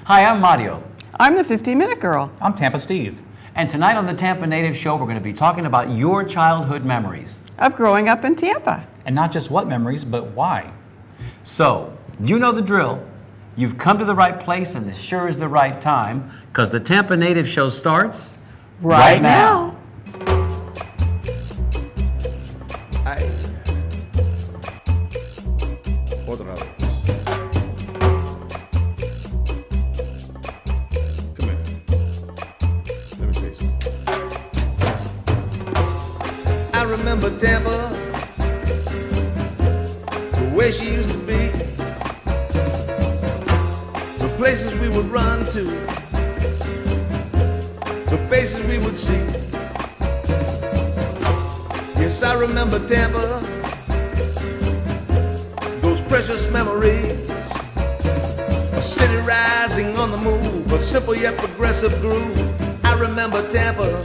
Hi, I'm Mario. I'm the 15-minute girl. I'm Tampa Steve. And tonight on the Tampa Native Show, we're going to be talking about your childhood memories. Of growing up in Tampa. And not just what memories, but why. So, you know the drill. You've come to the right place, and this sure is the right time, because the Tampa Native Show starts Right now. Otra vez. Come here. Let me say something. I remember Tampa, the way she used to be, the places we would run to, the faces we would see. Yes, I remember Tampa, those precious memories. A city rising on the move, a simple yet progressive groove. I remember Tampa,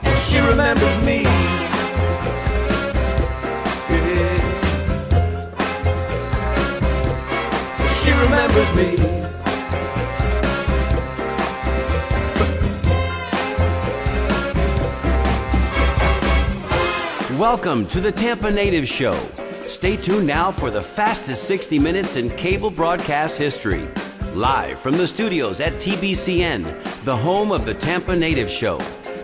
and she remembers me. Yeah. She remembers me. Welcome to the Tampa Native Show. Stay tuned now for the fastest 60 minutes in cable broadcast history. Live from the studios at TBCN, the home of the Tampa Native Show.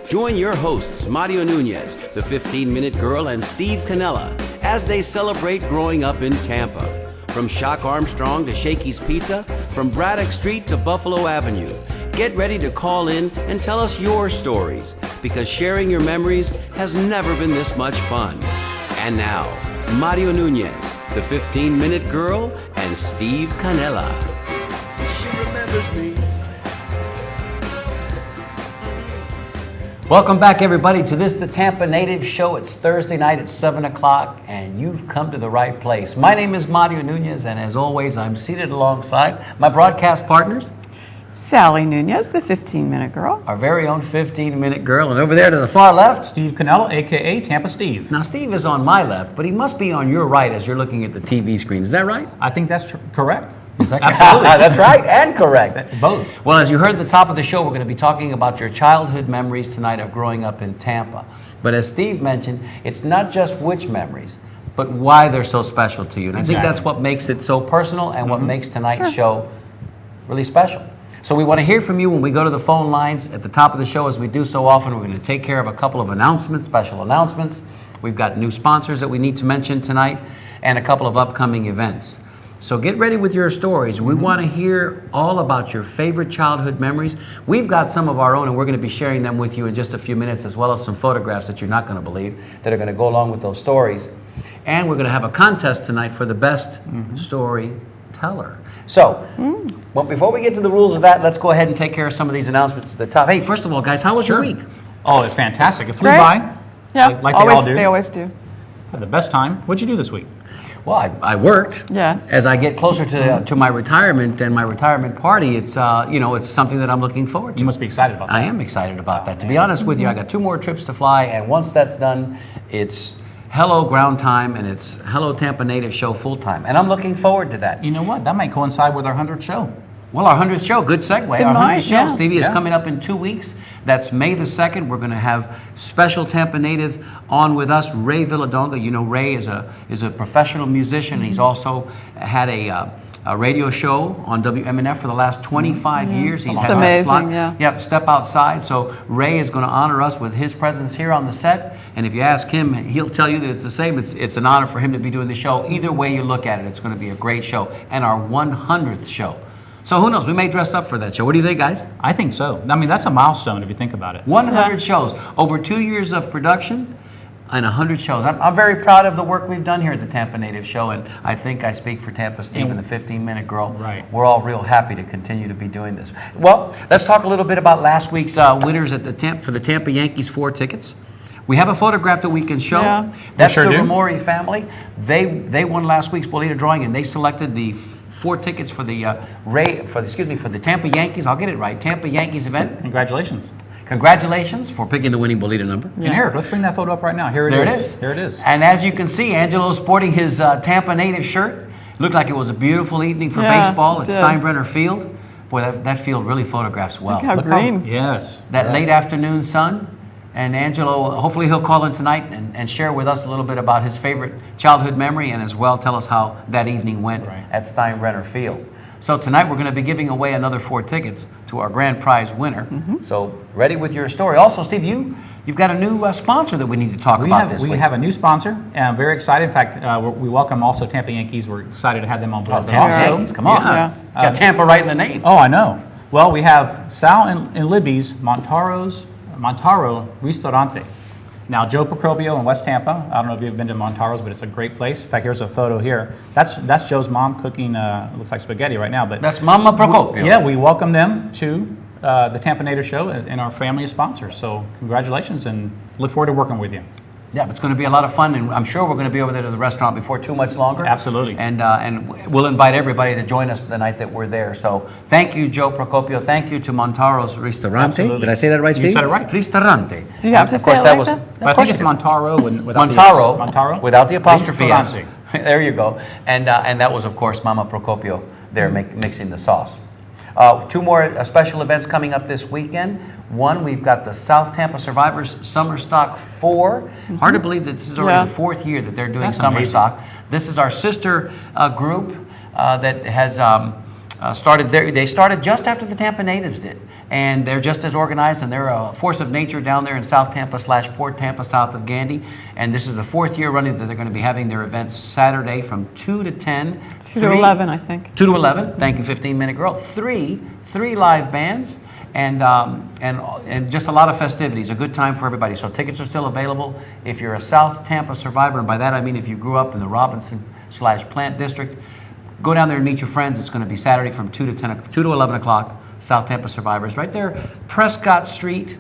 Join your hosts, Mario Nunez, the 15-minute girl, and Steve Canella, as they celebrate growing up in Tampa. From Shock Armstrong to Shakey's Pizza, from Braddock Street to Buffalo Avenue. Get ready to call in and tell us your stories, because sharing your memories has never been this much fun. And now, Mario Nunez, the 15-minute girl, and Steve Canella. She remembers me. Welcome back, everybody, to this, the Tampa Native Show. It's Thursday night at 7 o'clock, and you've come to the right place. My name is Mario Nunez, and as always, I'm seated alongside my broadcast partners. Sally Nunez, the 15-minute girl. Our very own 15-minute girl, and over there to the far left. Steve Canella, a.k.a. Tampa Steve. Now, Steve is on my left, but he must be on your right as you're looking at the TV screen. Is that right? I think that's correct. Is that Absolutely. That's right, and correct. Both. Well, as you heard at the top of the show, we're going to be talking about your childhood memories tonight of growing up in Tampa. But as Steve mentioned, it's not just which memories, but why they're so special to you. And I think that's what makes it so personal and what makes tonight's show really special. So we want to hear from you when we go to the phone lines at the top of the show, as we do so often. We're going to take care of a couple of announcements, special announcements. We've got new sponsors that we need to mention tonight and a couple of upcoming events. So get ready with your stories. We want to hear all about your favorite childhood memories. We've got some of our own, and we're going to be sharing them with you in just a few minutes, as well as some photographs that you're not going to believe that are going to go along with those stories. And we're going to have a contest tonight for the best storyteller. So, well, before we get to the rules of that, let's go ahead and take care of some of these announcements at the top. Hey, first of all, guys, how was your week? Oh, it's fantastic. It flew Great. by. Yeah, Like they all do. They always do. Had the best time. What'd you do this week? Well, I worked. Yes. As I get closer to my retirement and my retirement party, it's it's something that I'm looking forward to. You must be excited about that. I am excited about that. To be honest with you, I got 2 more trips to fly, and once that's done, it's hello ground time, and it's hello Tampa Native Show full time, and I'm looking forward to that. You know what? That might coincide with our 100th show. Well, our 100th show, good segue. It Our 100th might, show, yeah. Stevie, is Yeah. coming up in 2 weeks. That's May the 2nd. We're going to have special Tampa Native on with us, Ray Villadonga. You know, Ray is a professional musician. He's also had a radio show on WMNF for the last 25 years. He's It's had that amazing, slot. yeah. Yep, Step Outside. So Ray is going to honor us with his presence here on the set. And if you ask him, he'll tell you that it's the same. It's an honor for him to be doing the show. Either way you look at it, it's going to be a great show. And our 100th show. So who knows? We may dress up for that show. What do you think, guys? I think so. I mean, that's a milestone if you think about it. 100 shows. Over 2 years of production and 100 shows. I'm very proud of the work we've done here at the Tampa Native Show, and I think I speak for Tampa Steve and the 15-minute girl. Right. We're all real happy to continue to be doing this. Well, let's talk a little bit about last week's winners at for the Tampa Yankees 4 tickets. We have a photograph that we can show. Yeah. That's sure the do. Ramori family. They won last week's Bolita drawing, and they selected the 4 tickets for the for the Tampa Yankees. I'll get it right. Tampa Yankees event. Congratulations. Congratulations for picking the winning Bolita number. And Eric, let's bring that photo up right now. Here it There is. it is. There it is. And as you can see, Angelo's sporting his Tampa Native shirt. Looked like it was a beautiful evening for Yeah, baseball it at did. Steinbrenner Field. Boy, that field really photographs well. Look how Look green. Yes. That yes. late afternoon sun. And Angelo, hopefully he'll call in tonight and share with us a little bit about his favorite childhood memory and as well tell us how that evening went Right. at Steinbrenner Field. So tonight we're going to be giving away another 4 tickets to our grand prize winner. So ready with your story. Also, Steve, you've got a new sponsor that we need to talk about this week. We have a new sponsor, and I'm very excited. In fact, we welcome also Tampa Yankees. We're excited to have them on board. Tampa Also- Yankees, come on. Yeah. Got Tampa right in the name. Oh, I know. Well, we have Sal and Libby's Montaro Ristorante. Now, Joe Procopio in West Tampa. I don't know if you've been to Montaro's, but it's a great place. In fact, here's a photo here. That's Joe's mom cooking. It looks like spaghetti right now, but That's Mama Procopio. yeah, we welcome them to the Tampa Native Show and our family of sponsors. So, congratulations, and look forward to working with you. Yeah, it's going to be a lot of fun, and I'm sure we're going to be over there to the restaurant before too much longer. Absolutely. And we'll invite everybody to join us the night that we're there. So thank you, Joe Procopio. Thank you to Montaro's Ristorante. Absolutely. Did I say that right, Steve? You said it right. Ristorante. Do you have to Of say course, it that like that? But I think it's Montaro without Montaro, the Montaro without the apostrophe S. Ristorante. There you go. And that was, of course, Mama Procopio there mixing the sauce. 2 more special events coming up this weekend. One, we've got the South Tampa Survivors Summer Stock 4. Hard to believe that this is already the 4th year that they're doing That's Summer amazing. Stock. This is our sister group that has started there. They started just after the Tampa Natives did. And they're just as organized, and they're a force of nature down there in South Tampa / Port Tampa, south of Gandy. And this is the 4th year running that they're going to be having their events Saturday from 2 to 10. 2 to 11, I think. 2 to 11. Thank you, 15-minute girl. Three live bands. And just a lot of festivities, a good time for everybody. So tickets are still available. If you're a South Tampa survivor, and by that I mean if you grew up in the Robinson / Plant District, go down there and meet your friends. It's going to be Saturday from 2 to 11 o'clock. South Tampa Survivors, right there, Prescott Street,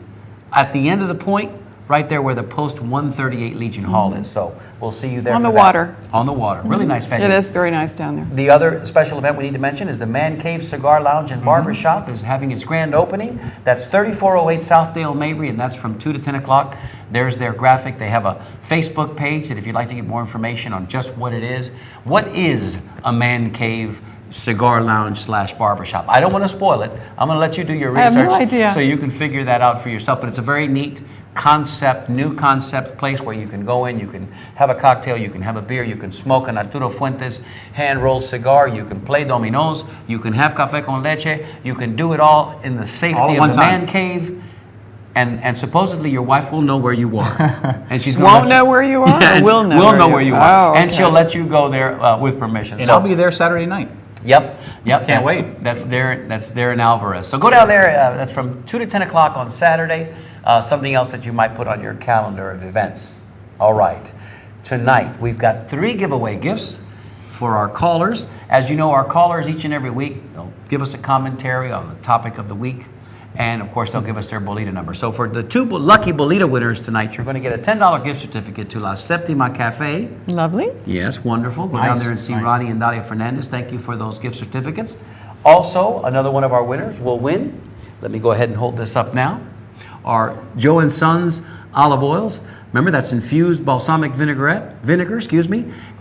at the end of the point, right there where the post 138 Legion Hall is. So we'll see you there. On for the that. water. On the water. Really nice venue. It is very nice down there. The other special event we need to mention is the Man Cave Cigar Lounge and Barber Shop is having its grand opening. That's 3408 Southdale Mabry, and that's from 2 to 10 o'clock. There's their graphic. They have a Facebook page that if you'd like to get more information on just what it is. What is a Man Cave Cigar Lounge / Barber Shop? I don't want to spoil it. I'm going to let you do your I have research no idea. so you can figure that out for yourself. But it's a very neat concept, new concept place where you can go in, you can have a cocktail, you can have a beer, you can smoke an Arturo Fuentes hand-rolled cigar, you can play dominos, you can have café con leche, you can do it all in the All safety at of one the time. man cave. And supposedly your wife will know where you are, and she's gonna Won't let know where you are, or and will know will where know you where you are? are, Oh, and okay. she'll let you go there with permission. And So- I'll be there Saturday night. Yep. Can't that's- wait. That's there in Alvarez. So go down there. That's from 2 to 10 o'clock on Saturday. Something else that you might put on your calendar of events. All right. Tonight, we've got 3 giveaway gifts for our callers. As you know, our callers each and every week, they'll give us a commentary on the topic of the week. And, of course, they'll give us their bolita number. So for the 2 lucky bolita winners tonight, you're going to get a $10 gift certificate to La Septima Cafe. Lovely. Yes, wonderful. Go down Nice, there and see nice. Ronnie and Dalia Fernandez. Thank you for those gift certificates. Also, another one of our winners will win. Let me go ahead and hold this up now. Our Joe and Sons olive oils. Remember, that's infused balsamic vinegar,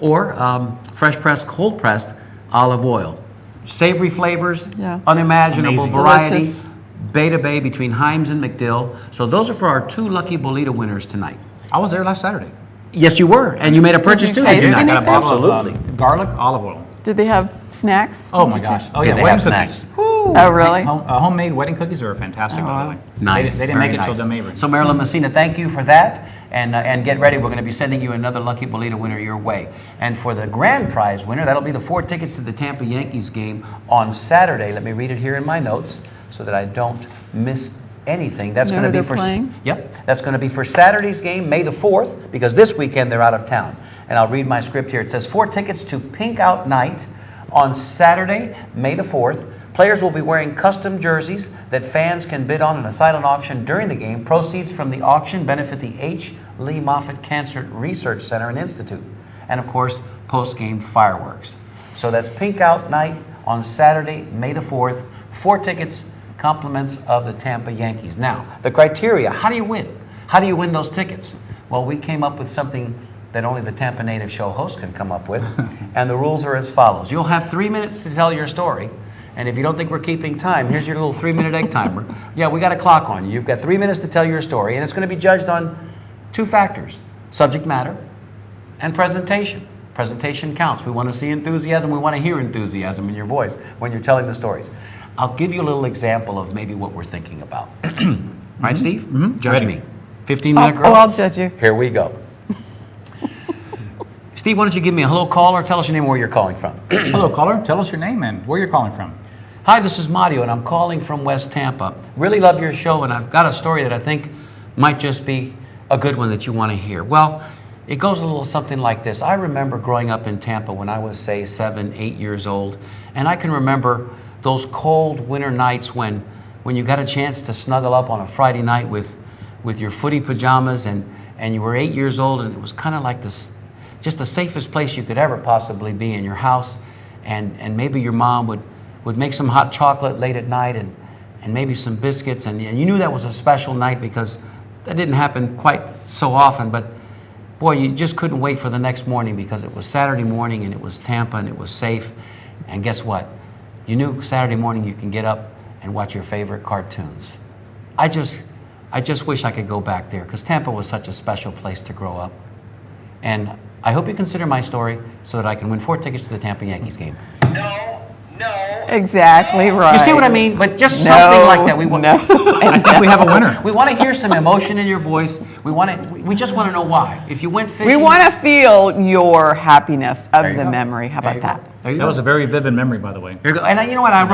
or fresh pressed, cold pressed olive oil. Savory flavors, Yeah. unimaginable Amazing. variety. Delicious. Beta Bay between Himes and McDill. So those are for our 2 lucky bolita winners tonight. I was there last Saturday. Yes, you were, and you made a purchase you too. taste did you I not? got a anything? bottle Absolutely. of garlic olive oil. Did they have snacks? Oh Did my you gosh! taste- Oh Yeah, yeah, they wedding have cookies. snacks. Oh, really? Homemade wedding cookies are fantastic, Oh, by the wow. way. Nice. They didn't very make it nice. till the Mabry. So Marilyn Messina, thank you for that. And get ready. We're going to be sending you another lucky bolita winner your way. And for the grand prize winner, that'll be the 4 tickets to the Tampa Yankees game on Saturday. Let me read it here in my notes so that I don't miss anything. That's Know going to who be they're for playing? Yep. That's going to be for Saturday's game, May the 4th, because this weekend they're out of town. And I'll read my script here. It says 4 tickets to Pink Out Night on Saturday, May the 4th. Players will be wearing custom jerseys that fans can bid on in a silent auction during the game. Proceeds from the auction benefit the H. Lee Moffitt Cancer Research Center and Institute. And of course, post-game fireworks. So that's Pink Out Night on Saturday, May the 4th. 4 tickets, compliments of the Tampa Yankees. Now, the criteria, how do you win? How do you win those tickets? Well, we came up with something that only the Tampa Native Show host can come up with. And the rules are as follows. You'll have 3 minutes to tell your story. And if you don't think we're keeping time, here's your little 3-minute egg timer. Yeah, we got a clock on you. You've got 3 minutes to tell your story, and it's going to be judged on 2 factors: subject matter and presentation. Presentation counts. We want to see enthusiasm. We want to hear enthusiasm in your voice when you're telling the stories. I'll give you a little example of maybe what we're thinking about. Right, Steve? Mm-hmm. Judge Ready. me. 15-minute girl? Oh, I'll judge you. Here we go. Steve, why don't you give me a hello caller? Tell us your name and where you're calling from. Hello, caller. Tell us your name and where you're calling from. Hi, this is Mario, and I'm calling from West Tampa. Really love your show, and I've got a story that I think might just be a good one that you want to hear. Well, it goes a little something like this. I remember growing up in Tampa when I was, say, 7, 8 years old, and I can remember those cold winter nights when you got a chance to snuggle up on a Friday night with your footy pajamas, and you were 8 years old, and it was kind of like this, just the safest place you could ever possibly be in your house, and maybe your mom would make some hot chocolate late at night and maybe some biscuits, and you knew that was a special night because that didn't happen quite so often, but boy, you just couldn't wait for the next morning because it was Saturday morning and it was Tampa and it was safe. And guess what? You knew Saturday morning you can get up and watch your favorite cartoons. I just wish I could go back there because Tampa was such a special place to grow up. And I hope you consider my story so that I can win 4 tickets to the Tampa Yankees game. Exactly right. You see what I mean? But just something like that. We want. No. I think we have a winner. We want to hear some emotion in your voice. We just want to know why. If you went fishing, We want to feel your happiness of There you the go. memory. How There about you go. that? There you That go. was a very vivid memory, by the way. Here you go. And you know what? I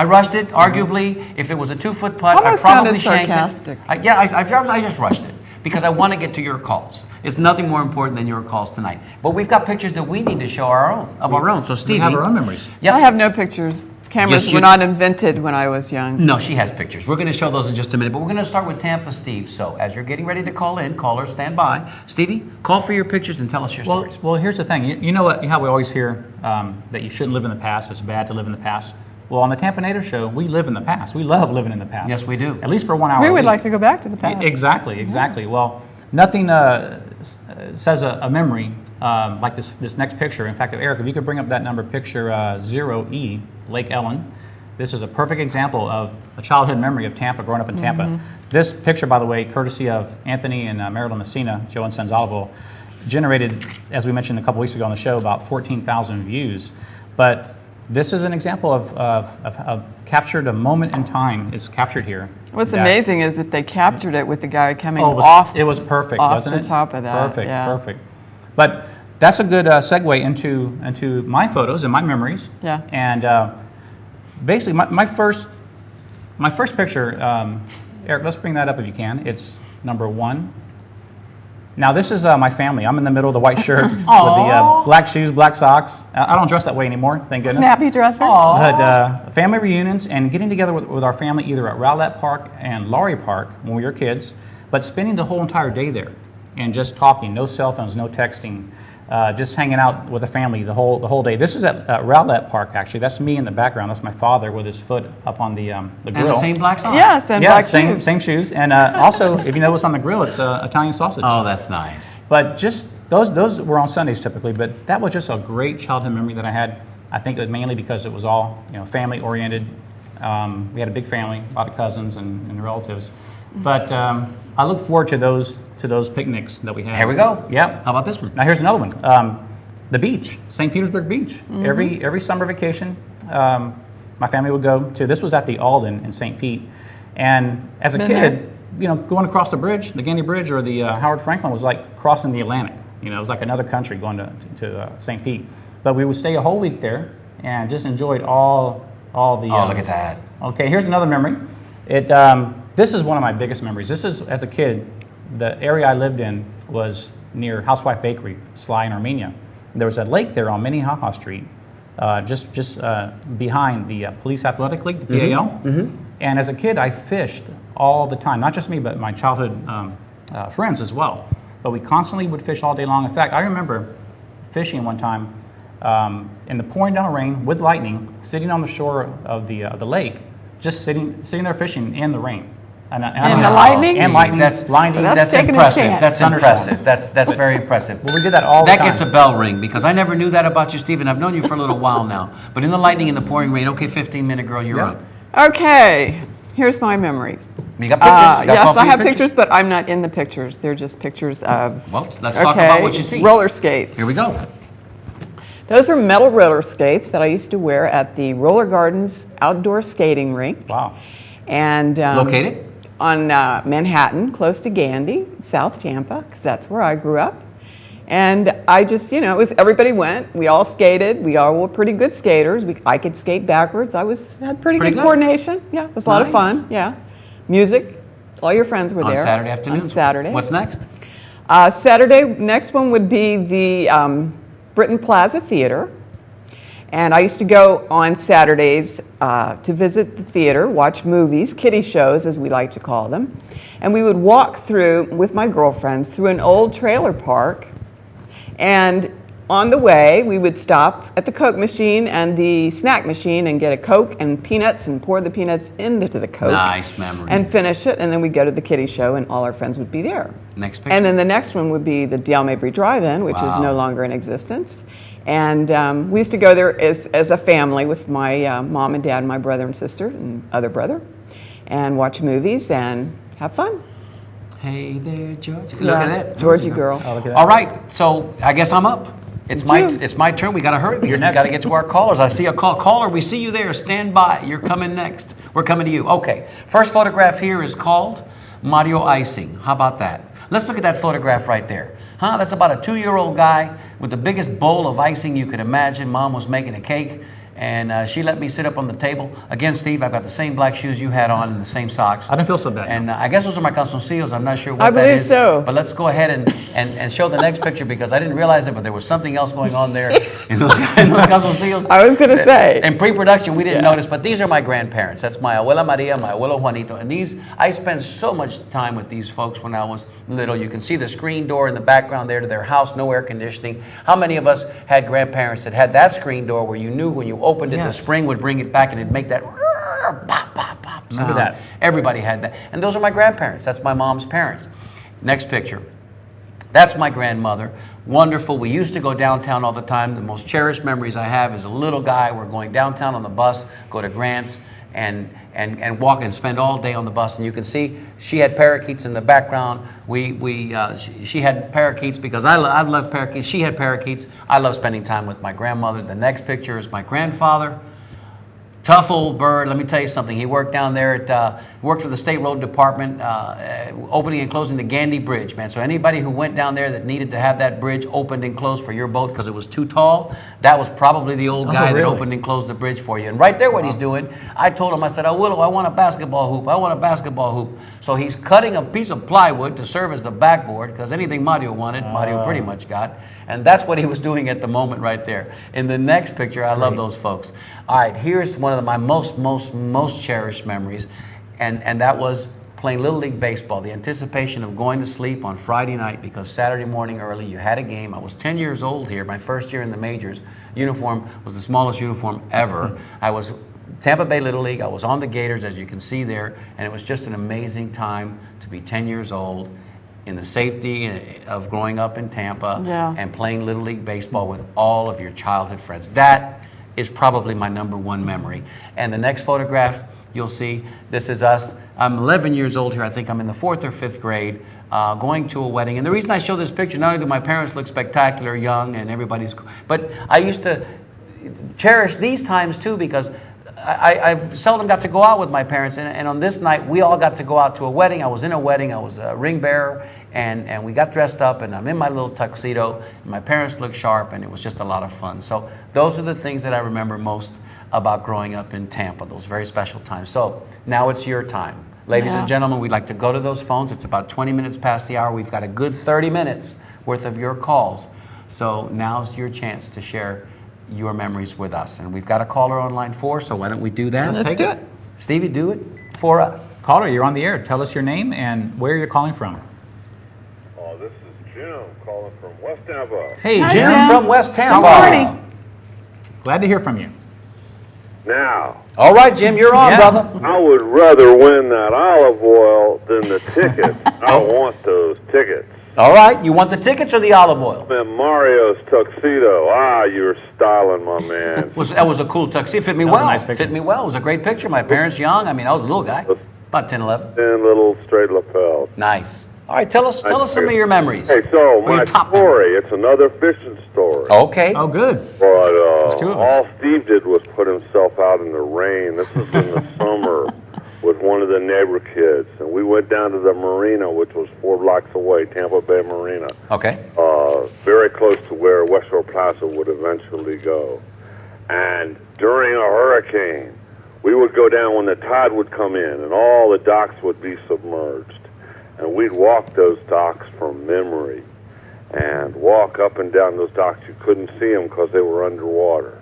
rushed it. Arguably, if it was a 2-foot putt, Almost I probably sounded shanked sarcastic. it. I just rushed it because I want to get to your calls. It's nothing more important than your calls tonight. But we've got pictures that we need to show our own. So Stevie, We have our own memories. Yep. I have no pictures. Cameras Yes, were you- not invented when I was young. No, she has pictures. We're going to show those in just a minute, but we're going to start with Tampa Steve. So as you're getting ready to call in, callers, stand by. Stevie, call for your pictures and tell us your stories. Well, here's the thing. You know what? How we always hear that you shouldn't live in the past. It's bad to live in the past. Well, on the Tampa Native Show, we live in the past. We love living in the past. Yes, we do. At least for 1 hour. We a would week. like to go back to the past. Exactly. Well, nothing says a memory like this next picture. In fact, Eric, if you could bring up that number, picture 0E, Lake Ellen. This is a perfect example of a childhood memory of Tampa, growing up in Tampa. This picture, by the way, courtesy of Anthony and Marilyn Messina, Joe and Sons Olive, generated, as we mentioned a couple weeks ago on the show, about 14,000 views. But this is an example of captured a moment in time. It's captured here. What's that- amazing is that they captured it with the guy coming Oh, off. it was perfect, off wasn't the it? top of that. Perfect, yeah. perfect. But that's a good segue into my photos and my memories. Yeah. And basically, my first picture, Eric, let's bring that up if you can. It's number 1. Now, this is my family. I'm in the middle of the white shirt with the black shoes, black socks. I don't dress that way anymore, thank goodness. Snappy dresser. But family reunions and getting together with our family either at Rowlett Park and Laurie Park when we were kids, but spending the whole entire day there and just talking, no cell phones, no texting, just hanging out with the family the whole day. This is at Rowlett Park, actually. That's me in the background. That's my father with his foot up on the grill. And the same black socks? Yes, and Yeah, black same shoes. same shoes. And also, if you know what's on the grill, it's Italian sausage. Oh, that's nice. But just those were on Sundays typically. But that was just a great childhood memory that I had. I think it was mainly because it was all family oriented. We had a big family, a lot of cousins and relatives. But I look forward to those picnics that we had. Here we go. Yep. How about this one? Now here's another one. The beach, St. Petersburg Beach. Every summer vacation, my family would go to. This was at the Alden in St. Pete, and as a Been kid, going across the bridge, the Gandy Bridge or the Howard Franklin was like crossing the Atlantic. It was like another country going to St. Pete. But we would stay a whole week there and just enjoyed all the. Oh, look at that. Okay, here's another memory. This is one of my biggest memories. This is, as a kid, the area I lived in was near Housewife Bakery, Sly in Armenia. There was a lake there on Minnehaha Street, just behind the Police Athletic League, the PAL. And as a kid, I fished all the time, not just me, but my childhood friends as well. But we constantly would fish all day long. In fact, I remember fishing one time in the pouring down rain with lightning, sitting on the shore of the lake, just sitting there fishing in the rain. And the lightning? And lightning. That's blinding. That's taking a impressive. chance. That's Thunderstorm. impressive. That's very impressive. Well, we did that all the That time. gets a bell ring because I never knew that about you, Stephen. I've known you for a little while now. But in the lightning and the pouring rain, okay, 15-minute girl, you're Yep. up. Okay, here's my memories. You got pictures? You got Yes, coffee I have pictures? pictures, but I'm not in the pictures. They're just pictures of. Well, let's talk about what you see. Roller skates. Here we go. Those are metal roller skates that I used to wear at the Roller Gardens outdoor skating rink. Wow. And Located? on Manhattan, close to Gandy, South Tampa, because that's where I grew up. And I just, it was everybody went. We all skated. We all were pretty good skaters. I could skate backwards. Had pretty good coordination. Yeah, it was a lot of Nice. fun. Yeah, music. All your friends were On there Saturday afternoons. On Saturday. What's next? Saturday. Next one would be the Britton Plaza Theater. And I used to go on Saturdays to visit the theater, watch movies, kiddie shows, as we like to call them. And we would walk through, with my girlfriends, through an old trailer park. And on the way, we would stop at the Coke machine and the snack machine and get a Coke and peanuts and pour the peanuts into the Coke. Nice memories. And finish it. And then we'd go to the kiddie show and all our friends would be there. Next picture. And then the next one would be the Dale Mabry Drive-In, which is Wow. no longer in existence. And we used to go there as a family with my mom and dad and my brother and sister and other brother and watch movies and have fun. Hey there, Georgie. Look at that. Georgie girl. Oh, look at that. All right, so I guess I'm up. It's you. It's my turn. We got to hurry. You're We next. got to get to our callers. I see a caller. We see you there. Stand by. You're coming next. We're coming to you. Okay. First photograph here is called Mario Icing. How about that? Let's look at that photograph right there. Huh? That's about a 2-year-old guy with the biggest bowl of icing you could imagine. Mom was making a cake, and she let me sit up on the table. Again, Steve, I've got the same black shoes you had on and the same socks. I don't feel so bad. And I guess those are my calzoncillos. I'm not sure what I that believe is. so. But let's go ahead and show the next picture because I didn't realize it, but there was something else going on there in those calzoncillos. I was gonna say. In pre-production, we didn't notice, but these are my grandparents. That's my abuela Maria, my abuelo Juanito. And these, I spent so much time with these folks when I was little. You can see the screen door in the background there to their house, no air conditioning. How many of us had grandparents that had that screen door where you knew when you opened it, the Yes. spring would bring it back and it'd make that pop, pop, pop sound. Remember that. Everybody had that. And those are my grandparents. That's my mom's parents. Next picture. That's my grandmother. Wonderful. We used to go downtown all the time. The most cherished memories I have is a little guy. We're going downtown on the bus, go to Grant's, and walk and spend all day on the bus. And you can see she had parakeets in the background. She had parakeets because I love parakeets. She had parakeets. I love spending time with my grandmother. The next picture is my grandfather. Tough old bird. Let me tell you something. He worked down there worked for the State Road Department, opening and closing the Gandy Bridge, man. So anybody who went down there that needed to have that bridge opened and closed for your boat because it was too tall, that was probably the old guy that really? opened and closed the bridge for you. And right there, what he's doing, I told him, I said, I want a basketball hoop. I want a basketball hoop. So he's cutting a piece of plywood to serve as the backboard because anything Mario wanted, Mario pretty much got. And that's what he was doing at the moment right there. In the next picture, I love those folks. All right, here's one of my most cherished memories, and that was playing Little League Baseball. The anticipation of going to sleep on Friday night because Saturday morning early you had a game. I was 10 years old here, my first year in the majors. Uniform was the smallest uniform ever. I was Tampa Bay Little League. I was on the Gators, as you can see there, and it was just an amazing time to be 10 years old in the safety of growing up in Tampa and playing Little League Baseball with all of your childhood friends. That is probably my number one memory. And the next photograph you'll see, this is us. I'm 11 years old here. I think I'm in the 4th or 5th grade, going to a wedding. And the reason I show this picture, not only do my parents look spectacular, young, and everybody's, but I used to cherish these times too because I seldom got to go out with my parents, and on this night, we all got to go out to a wedding. I was in a wedding. I was a ring bearer, and we got dressed up, and I'm in my little tuxedo, and my parents looked sharp, and it was just a lot of fun. So those are the things that I remember most about growing up in Tampa, those very special times. So now it's your time. Ladies and gentlemen, we'd like to go to those phones. It's about 20 minutes past the hour. We've got a good 30 minutes worth of your calls. So now's your chance to share your memories with us. And we've got a caller on line 4, so why don't we do that? Let's do it. Stevie, do it for us. Caller, you're on the air. Tell us your name and where you're calling from. Oh, this is Jim calling from West Tampa. Hey, Hi, Jim. Jim. From West Tampa. Good morning. Glad to hear from you. Now, All right, Jim, you're on, Yeah. brother. I would rather win that olive oil than the tickets. I don't want those tickets. All right, you want the tickets or the olive oil? Man, Mario's tuxedo. You're styling, my man. That was a cool tuxedo. Fit me That was well. a nice picture. Fit me well. It was a great picture. My parents young. I mean, I was a little guy, about 10, 11. And little straight lapel. Nice. All right, tell us some of your memories. Hey, so Or your my top story, it's another fishing story. Okay. Oh, good. But There's two of us. all Steve did was put himself out in the rain. This was in the summer with one of the neighbor kids. And we went down to the marina, which was 4 blocks away, Tampa Bay Marina. Okay. Very close to where West Shore Plaza would eventually go. And during a hurricane, we would go down when the tide would come in and all the docks would be submerged. And we'd walk those docks from memory and walk up and down those docks. You couldn't see them because they were underwater.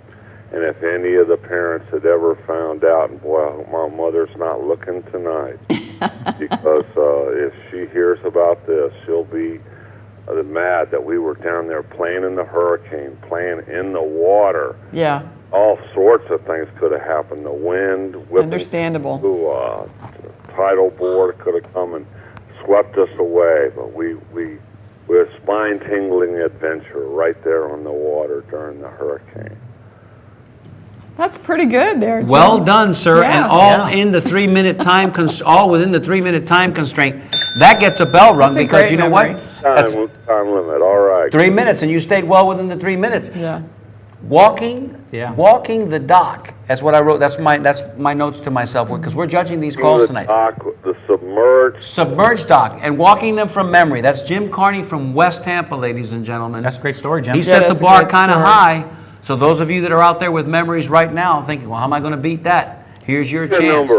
And if any of the parents had ever found out, and boy, I hope my mother's not looking tonight, because if she hears about this, she'll be mad that we were down there playing in the hurricane, playing in the water. Yeah, All sorts of things could have happened. The wind, whipping understandable. through, the tidal board could have come and swept us away, but we had a spine-tingling adventure right there on the water during the hurricane. That's pretty good there, Jim. Well done, sir, Yeah. and all Yeah. in the 3-minute time, all within the 3-minute time constraint. That gets a bell rung That's a because great you know memory. what? That's Time limit, all right. 3 minutes, and you stayed well within the 3 minutes. Yeah. Walking the dock. That's what I wrote. That's my notes to myself because we're judging these calls The tonight. dock, the submerged. Submerged dock and walking them from memory. That's Jim Carney from West Tampa, ladies and gentlemen. That's a great story, Jim. He set that's the a bar great kind of story. high. So those of you that are out there with memories right now thinking, well, how am I going to beat that? Here's your Your chance.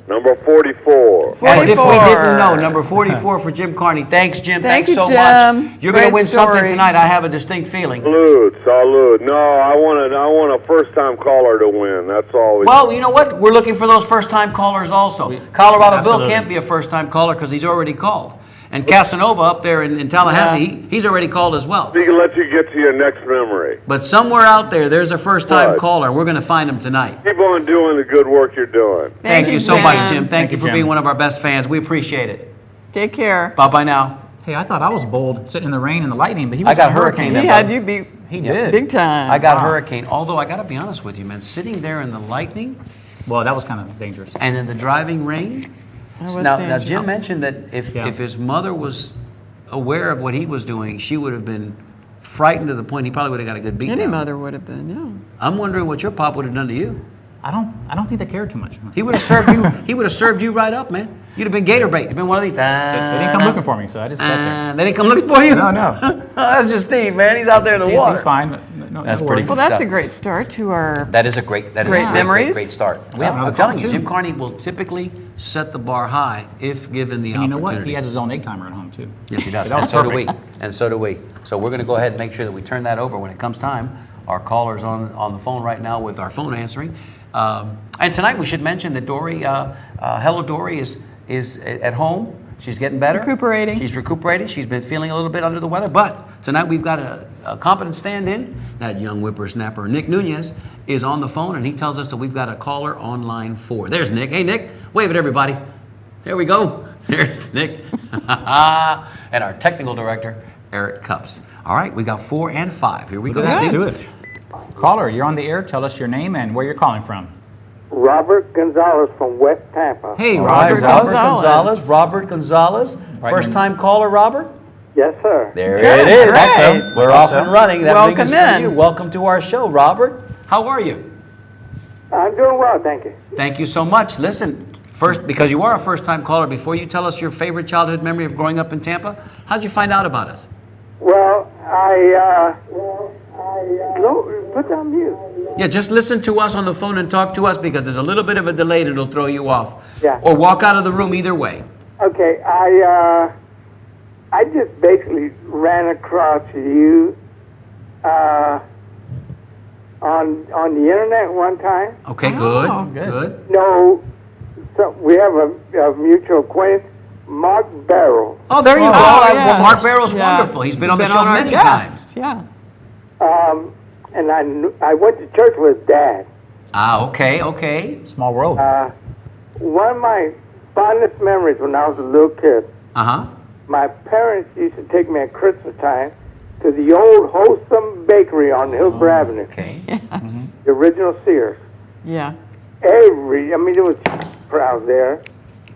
number 44. As if we 44. didn't know. Number 44 for Jim Carney. Thanks, Jim. Thank Thanks you, so Jim. much. You're going to Great win something story. tonight. I have a distinct feeling. Salute. No, I want a first-time caller to win. That's all. Well, you know what? We're looking for those first-time callers also. Colorado Bill Absolutely. can't be a first-time caller because he's already called. And Casanova up there in Tallahassee, he's already called as well. We can let you get to your next memory. But somewhere out there, there's a first-time Right. caller. We're going to find him tonight. Keep on doing the good work you're doing. Thank you so much, Jim. Thank Thank you you, for Jim. being one of our best fans. We appreciate it. Take care. Bye-bye now. Hey, I thought I was bold sitting in the rain and the lightning, but he was I got in hurricane He then, had brother. you beat He did. big time. I got hurricane. Although I got to be honest with you, man, sitting there in the lightning Well, that was kind of dangerous. and in the driving rain. That was Now dangerous. Jim mentioned that if his mother was aware of what he was doing, she would have been frightened to the point he probably would have got a good beat Any down. mother would have been, yeah. I'm wondering what your pop would have done to you. I don't think they cared too much. He would have served you. He would have served you right up, man. You'd have been gator bait. You'd been one of these. They didn't come looking for me, so I just sat there. They didn't come looking for you. No. That's just Steve, man. He's out there in the water. He's fine. But no, That's no pretty worries. Well, that's stuff. a great start to our. That is a great. That is Great a memories. Great start. We have another I'm telling call, you, too. Jim Carney will typically set the bar high if given the And you know opportunity. what? He has his own egg timer at home, too. Yes, he does. That And was so do we. perfect. And so do we. So we're going to go ahead and make sure that we turn that over when it comes time. Our caller's on the phone right now with our phone answering. And tonight we should mention that Dory, Hello Dory, is at home. She's getting better. Recuperating. She's recuperating. She's been feeling a little bit under the weather. But tonight we've got a competent stand-in. That young whippersnapper, Nick Nunez, is on the phone, and he tells us that we've got a caller on line 4. There's Nick. Hey, Nick. Wave at everybody. There we go. There's Nick. And our technical director, Eric Cups. All right, we got 4 and 5. Here we go. Let's Steve. do it. Caller, you're on the air. Tell us your name and where you're calling from. Robert Gonzalez from West Tampa. Hey, All right, Robert. Robert Gonzalez. Gonzalez. Robert Gonzalez. Right. First-time caller, Robert? Yes, sir. There Good, it is. great. We're off and running. That Welcome ring is for in. you. Welcome to our show, Robert. How are you? I'm doing well, thank you. Thank you so much. Listen, first, because you are a first-time caller, before you tell us your favorite childhood memory of growing up in Tampa, how'd you find out about us? Well, no, put down mute. Yeah, just listen to us on the phone and talk to us because there's a little bit of a delay that'll throw you off. Yeah. Or walk out of the room either way. Okay, I just basically ran across you on the internet one time. Okay, Oh, good. Good. No, so we have a mutual acquaintance, Mark Barrow. Oh, there you go. Oh, Well, Mark yes. Barrow's Yeah. wonderful. He's been on the show our many guest. times. Yeah. And I went to church with his dad. Ah, okay, okay. Small world. One of my fondest memories when I was a little kid, Uh-huh. my parents used to take me at Christmas time to the old Wholesome Bakery on Hillsborough Avenue, Okay. the original Sears. Yeah. There was crowd there.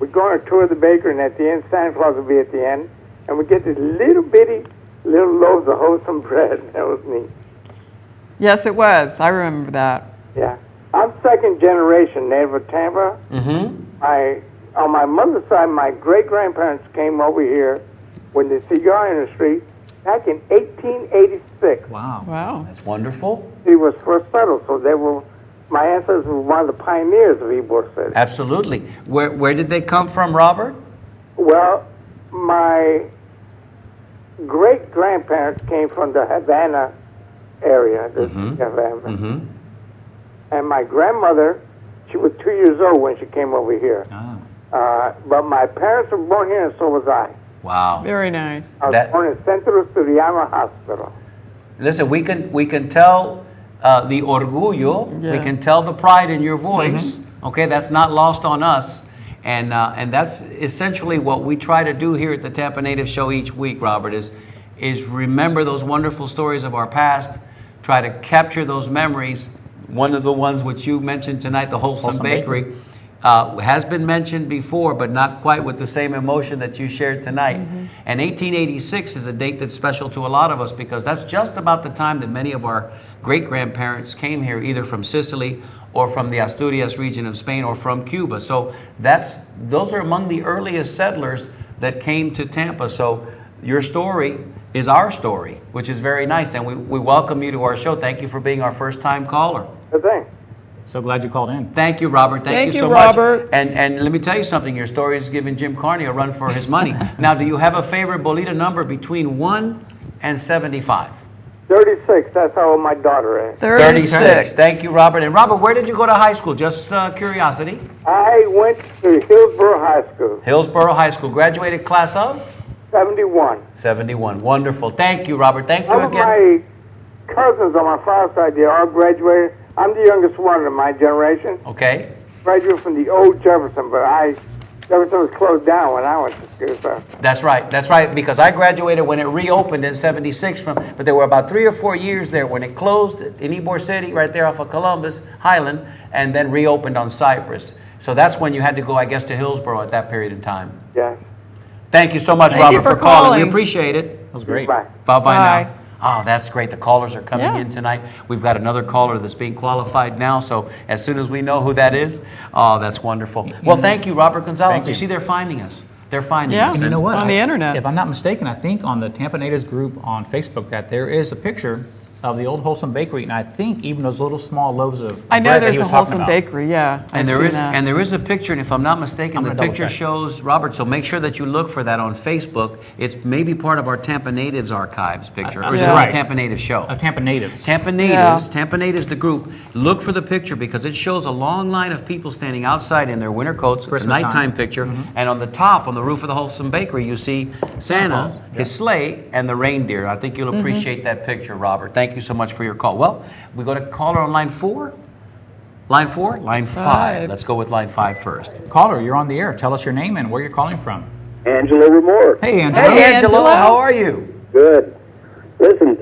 We'd go on a tour of the bakery, and at the end, Santa Claus would be at the end, and we'd get these little bitty little loaves of wholesome bread. That was neat. Yes, it was. I remember that. Yeah. I'm second generation native of Tampa. On my mother's side, my great-grandparents came over here when the cigar industry, back in 1886, Wow. Wow. That's wonderful. he was first settled. So they were, my ancestors were one of the pioneers of Ybor City. Absolutely. Where did they come from, Robert? Well, my great-grandparents came from the Havana area, Havana. And my grandmother, she was 2 years old when she came over here. But my parents were born here, and so was I. Wow. Very nice. I was born in Centro Suriano Hospital. Listen, we can tell the orgullo, we Yeah. can tell the pride in your voice. Okay, that's not lost on us, and that's essentially what we try to do here at the Tampa Native Show each week. Robert, is remember those wonderful stories of our past, try to capture those memories. One of the ones which you mentioned tonight, the Wholesome Bakery. Has been mentioned before, but not quite with the same emotion that you shared tonight. And 1886 is a date that's special to a lot of us because that's just about the time that many of our great-grandparents came here, either from Sicily or from the Asturias region of Spain or from Cuba. So those are among the earliest settlers that came to Tampa. So your story is our story, which is very nice. And we welcome you to our show. Thank you for being our first-time caller. Good thing. So glad you called in. Thank you, Robert. Thank you so Robert. much. And let me tell you something. Your story is giving Jim Carney a run for his money. Now, do you have a favorite bolita number between 1 and 75? 36, that's how old my daughter is. 36. Thank you, Robert. And Robert, where did you go to high school? Just curiosity. I went to Hillsborough High School, Hillsborough High School. Graduated class of? 71. 71. Wonderful. Thank you, Robert. Thank you Some of again. my cousins on my father's side, they all graduated. I'm the youngest one in my generation. Okay. Graduated from the old Jefferson, but Jefferson was closed down when I went to school. So. That's right, because I graduated when it reopened in 76, but there were about 3 or 4 years there when it closed in Ybor City, right there off of Columbus, Highland, and then reopened on Cypress. So that's when you had to go, I guess, to Hillsborough at that period of time. Yeah. Thank you so much, Thank Robert, you for calling. calling. We appreciate it. That was great. Bye. Bye-bye Bye. now. Oh, that's great. The callers are coming Yeah. in tonight. We've got another caller that's being qualified now, so as soon as we know who that is, oh, that's wonderful. Well, thank you, Robert Gonzalez. Thank You you. see, they're finding us. They're finding Yeah. us. And you know what? On the internet. If I'm not mistaken, I think on the Tampa Natives group on Facebook that there is a picture of the old Wholesome Bakery, and I think even those little small loaves of I know bread that there's he a was talking Wholesome about. Bakery, yeah. And I've there seen that. is a picture, and if I'm not mistaken, I'm the gonna double picture check. shows Robert. So make sure that you look for that on Facebook. It's maybe part of our Tampa Natives archives picture, or is it Yeah. our Right. Tampa Natives show? Tampa Natives. Tampa Natives, Tampa Natives, the group. Look for the picture because it shows a long line of people standing outside in their winter coats. It's a Christmas nighttime time. picture, and on the top, on the roof of the Wholesome Bakery, you see Santa, Claus, his sleigh, and the reindeer. I think you'll appreciate that picture, Robert. Thank you so much for your call. Well, we go to caller on line 4. Line 4? Line 5. Five. Let's go with line 5 first. Caller, you're on the air. Tell us your name and where you're calling from. Angelo Remore. Hey, Angela. Hey, Angelo, Angelo. how are you? Good. Listen,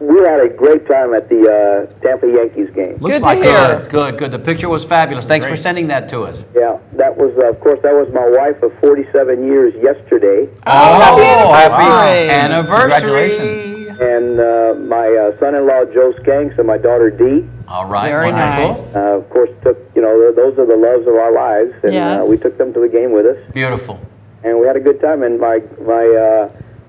we had a great time at the Tampa Yankees game. Looks Good to like hear. Good. The picture was fabulous. Thanks for Great. sending that to us. Yeah, that was, of course, that was my wife of 47 years yesterday, Oh, happy happy anniversary. anniversary. and my son-in-law Joe Skanks and my daughter Dee. All right, Very wonderful. nice. Of course, those are the loves of our lives, and Yes. we took them to the game with us, Beautiful. and we had a good time. And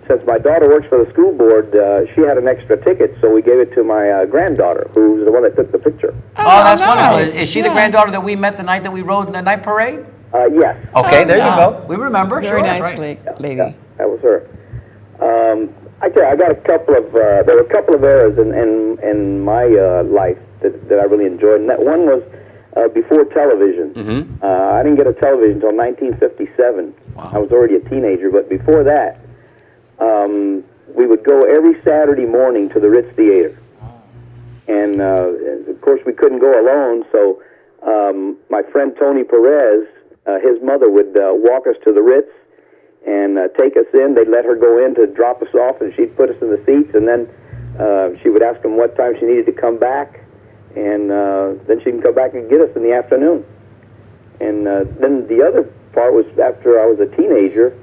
since my daughter works for the school board, she had an extra ticket, so we gave it to my granddaughter, who's the one that took the picture. Oh, that's nice. wonderful. Is she the Yeah. granddaughter that we met the night that we rode in the night parade? Yes. Okay, there yeah. you go. We remember. Very Sure, nice that's right. lady. Yeah, that was her. I got a couple of. There were a couple of eras in my life that I really enjoyed, and that one was before television. I didn't get a television until 1957. Wow. I was already a teenager, but before that, we would go every Saturday morning to the Ritz Theater. And of course, we couldn't go alone, so my friend Tony Perez, his mother would walk us to the Ritz and take us in. They'd let her go in to drop us off, and she'd put us in the seats, and then she would ask them what time she needed to come back, and then she can come back and get us in the afternoon. And then the other part was after I was a teenager,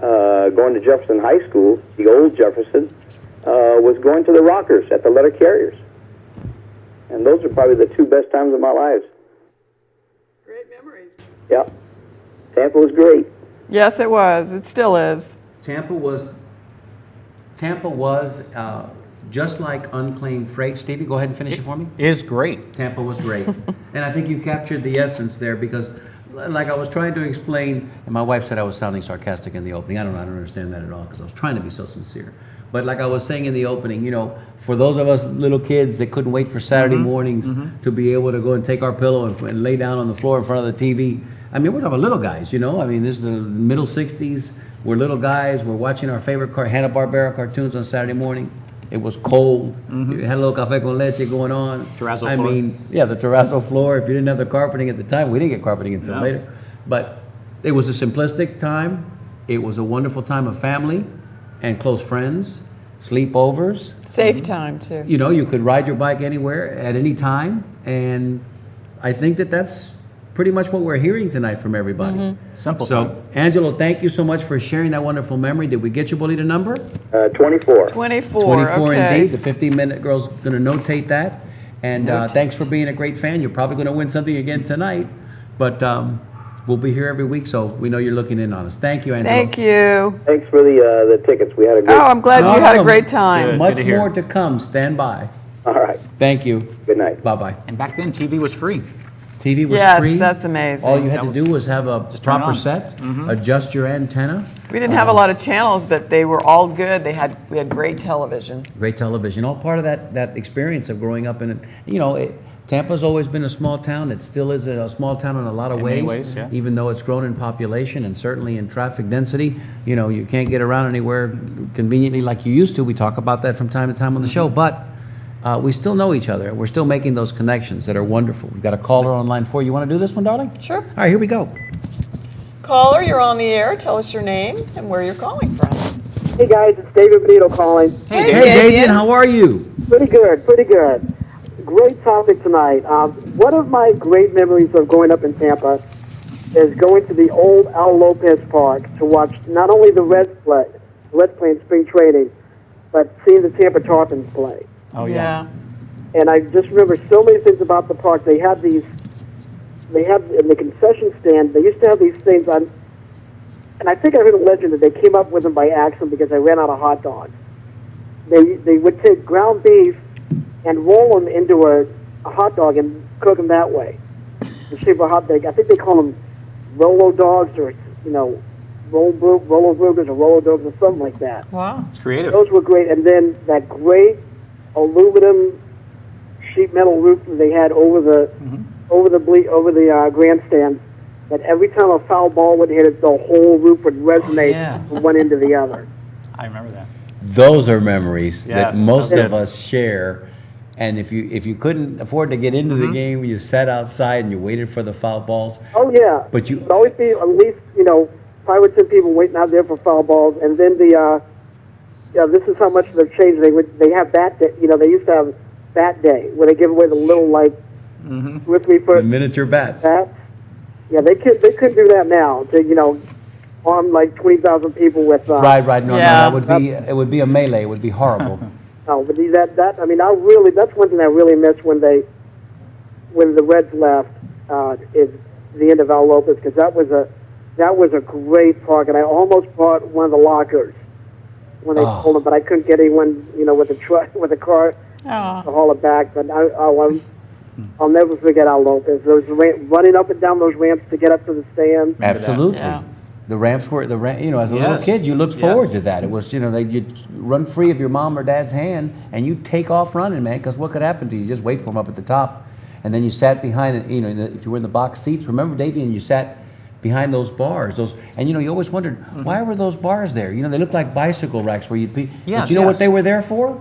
going to Jefferson High School, the old Jefferson, was going to the Rockers at the letter carriers. And those are probably the two best times of my life. Great memories. Yep. Tampa was great. Yes, it was. It still is. Tampa was just like unclaimed freight. Stevie, go ahead and finish it for me. Is great. Tampa was great. And I think you captured the essence there because, like I was trying to explain, and my wife said I was sounding sarcastic in the opening. I don't understand that at all because I was trying to be so sincere. But like I was saying in the opening, for those of us little kids that couldn't wait for Saturday mornings to be able to go and take our pillow and lay down on the floor in front of the TV. I mean, we're talking about little guys, I mean, this is the middle 60s. We're little guys. We're watching our favorite Hanna-Barbera cartoons on Saturday morning. It was cold. You had a little café con leche going on. Terrazzo floor. I mean, yeah, the terrazzo floor. If you didn't have the carpeting at the time, we didn't get carpeting until later. But it was a simplistic time. It was a wonderful time of family and close friends, sleepovers. Safe time, too. You could ride your bike anywhere at any time. And I think that's pretty much what we're hearing tonight from everybody. Simple So, time. Angelo, thank you so much for sharing that wonderful memory. Did we get your Bolita number? 24. 24, 24 okay. indeed. The 15-minute girl's going to notate that. And thanks for being a great fan. You're probably going to win something again tonight. But we'll be here every week, so we know you're looking in on us. Thank you, Angelo. Thank you. Thanks for the tickets. We had a great Oh, I'm glad you had a great time. Good. Much to hear. more to come. Stand by. All right. Thank you. Good night. Bye-bye. And back then, TV was free. TV was Yes, free. that's amazing. All you had That to was- do was have a turn it proper on. set, adjust your antenna. We didn't have a lot of channels, but they were all good. We had great television. Great television. All part of that experience of growing up in it. Tampa's always been a small town. It still is a small town in a lot of In many ways, yeah. even though it's grown in population and certainly in traffic density. You can't get around anywhere conveniently like you used to. We talk about that from time to time on the show, but we still know each other. We're still making those connections that are wonderful. We've got a caller on line 4. You want to do this one, darling? Sure. All right, here we go. Caller, you're on the air. Tell us your name and where you're calling from. Hey guys, it's David Benito calling. Hey, Hey, David, how are you? Pretty good, pretty good. Great topic tonight. One of my great memories of growing up in Tampa is going to the old Al Lopez Park to watch not only the Reds play in spring training, but seeing the Tampa Tarpons play. Oh, yeah. And I just remember so many things about the park. They had in the concession stand, they used to have these things on, and I think I heard a legend that they came up with them by accident because they ran out of hot dogs. They would take ground beef and roll them into a hot dog and cook them that way. The shape of a hot dog. I think they call them Rolo dogs or, Rolo burgers or Rolo dogs or something like that. Wow. It's creative. Those were great. And then that great aluminum sheet metal roof that they had over the grandstand, that every time a foul ball would hit it, the whole roof would resonate yes. from one end to the other. I remember that. Those are memories that Yes, most that's of good. us share. And if you couldn't afford to get into the game, you sat outside and you waited for the foul balls. Oh, yeah. But you- There'd always be at least, 5 or 10 people waiting out there for foul balls. And then this is how much they've changed. They have bat day. They used to have bat day where they give away the little, 2 or 3 The foot miniature bats. bats. Yeah, they couldn't do that now. Arm 20,000 people with. Right. No, Yeah. it would be a melee. It would be horrible. No, but that's one thing I really miss when the Reds left is the end of Al Lopez, because that was a great park, and I almost bought one of the lockers when they pulled them, but I couldn't get anyone with a car to haul it back. But I'll never forget Al Lopez. Those running up and down those ramps to get up to the stands. Absolutely. Yeah. The ramps were as a little Yes. kid, you looked forward Yes. to that. It was you'd run free of your mom or dad's hand, and you take off running, man. Because what could happen to you? You just wait for them up at the top, and then you sat behind it. If you were in the box seats, remember, Davey, and you sat behind those bars. And you always wondered why were those bars there? They look like bicycle racks where you'd be. Yes, but you know what yes. they were there for?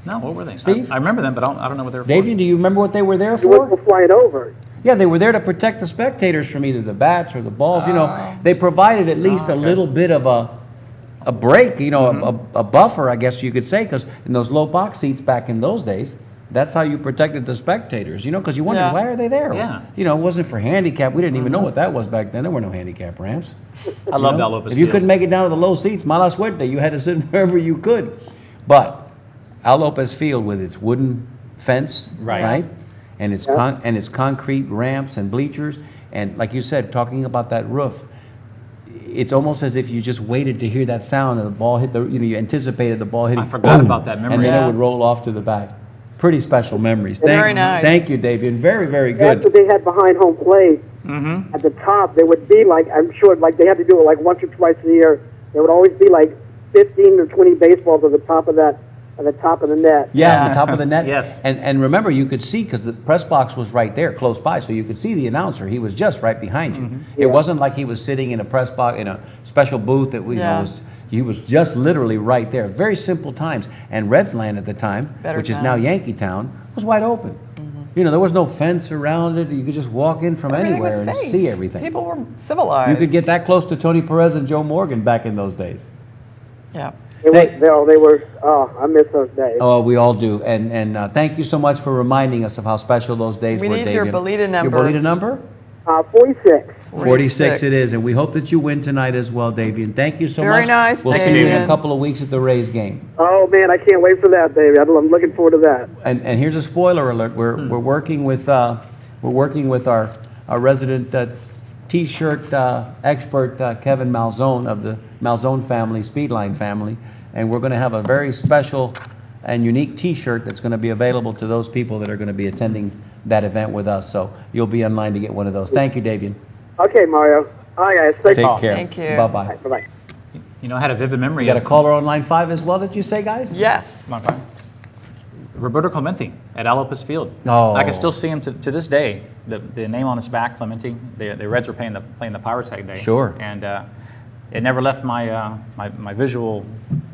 No, what were they? Steve? I remember them, but I don't know what they were for. Davian, do you remember what they were there You wasn't for? flying over. Yeah, they were there to protect the spectators from either the bats or the balls. You know, they provided at least a little bit of a break, you know, a buffer, I guess you could say, because in those low box seats back in those days, that's how you protected the spectators, you know, because you wondered, Yeah. why are they there? Yeah. You know, it wasn't for handicap. We didn't even know what that was back then. There were no handicap ramps. I love Al Lopez If you Field. couldn't make it down to the low seats, mala suerte, you had to sit wherever you could. But Al Lopez Field with its wooden fence, Right. And its concrete ramps and bleachers, and like you said, talking about that roof, it's almost as if you just waited to hear that sound and the ball hit you anticipated the ball hitting. I forgot boom, about that memory. and then Yeah. it would roll off to the back. Pretty special memories. Very nice. Thank you, Davian. Very, very That's what good. they had behind home plate. At the top, there would be like, I'm sure, like they had to do it like once or twice a year. There would always be like 15 or 20 baseballs at the top of that, at the top of the net. Yeah, on the top of the net. Yes. And remember, you could see, because the press box was right there, close by, so you could see the announcer. He was just right behind you. It wasn't like he was sitting in a press box, in a special booth that Yeah. he was just literally right there. Very simple times. And Redsland at the time, Better which is now times. Yankeetown, was wide open. You know, there was no fence around it. You could just walk in from Everything was anywhere and safe. see everything. People were civilized. You could get that close to Tony Perez and Joe Morgan back in those days. Yeah. They were, oh, I miss those days. Oh, we all do. And thank you so much for reminding us of how special those days We were, need your Davian. Bolita number. Your Bolita number? 46. 46 it is, and we hope that you win tonight as well, Davian. Thank you so much. Very nice, We'll see you in a Davian. couple of weeks at the Rays game. Oh, man, I can't wait for that, baby. I'm looking forward to that. And here's a spoiler alert. We're working with our resident T-shirt expert Kevin Malzone of the Malzone family, Speedline family, and we're going to have a very special and unique T-shirt that's going to be available to those people that are going to be attending that event with us. So you'll be in line to get one of those. Thank you, Davian. Okay, Mario. All right, guys. Take care. Thank you. Bye-bye. Bye-bye. You know, I had a vivid memory. You got a caller on line 5 as well, did you say, guys? Yes. Come on, fine. Roberto Clemente at Al Lopez Field. Oh. I can still see him to this day. The name on his back, Clemente. The Reds were playing the Pirates that day. Sure. And it never left my my visual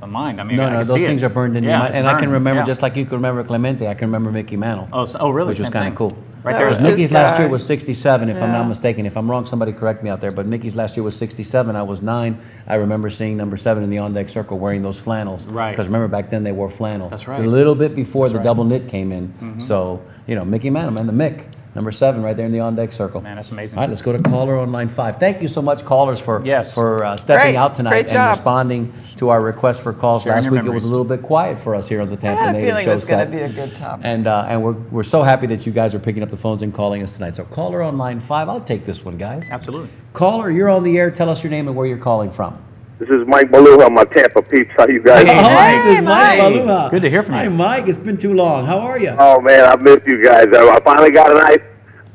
mind. I mean, I No, can those see things it. are burned in your Yeah, mind. it's And I can burned, remember, yeah. just like you can remember Clemente, I can remember Mickey Mantle. Oh, really? Which was Same kind of thing. cool. Right That there. was Mickey's his last year guy. was 67, if I'm Yeah. not mistaken. If I'm wrong, somebody correct me out there. But Mickey's last year was 67. I was 9. I remember seeing number 7 in the on-deck circle wearing those flannels. Right. Because remember, back then they wore flannel. That's It's right. a little bit before the right. double knit came in. So, you know, Mickey Mantle, man, the Mick. Number 7 right there in the on-deck circle. Man, that's amazing. All right, let's go to caller on line 5. Thank you so much, callers, for Yes. stepping Great. out tonight Great and job. responding to our request for calls. Sharing Last your week it was memories. a little bit quiet for us here on the I Tampa had a Native feeling Show it was going set. to be a good topic. And we're so happy that you guys are picking up the phones and calling us tonight. So caller on line 5, I'll take this one, guys. Absolutely. Caller, you're on the air. Tell us your name and where you're calling from. This is Mike Maluha, my Tampa peeps. How you guys Hey, doing? this is Mike Mike. Maluha. Good to hear from you. Hi, Mike. It's been too long. How are you? Oh, man, I missed you guys. I finally got a night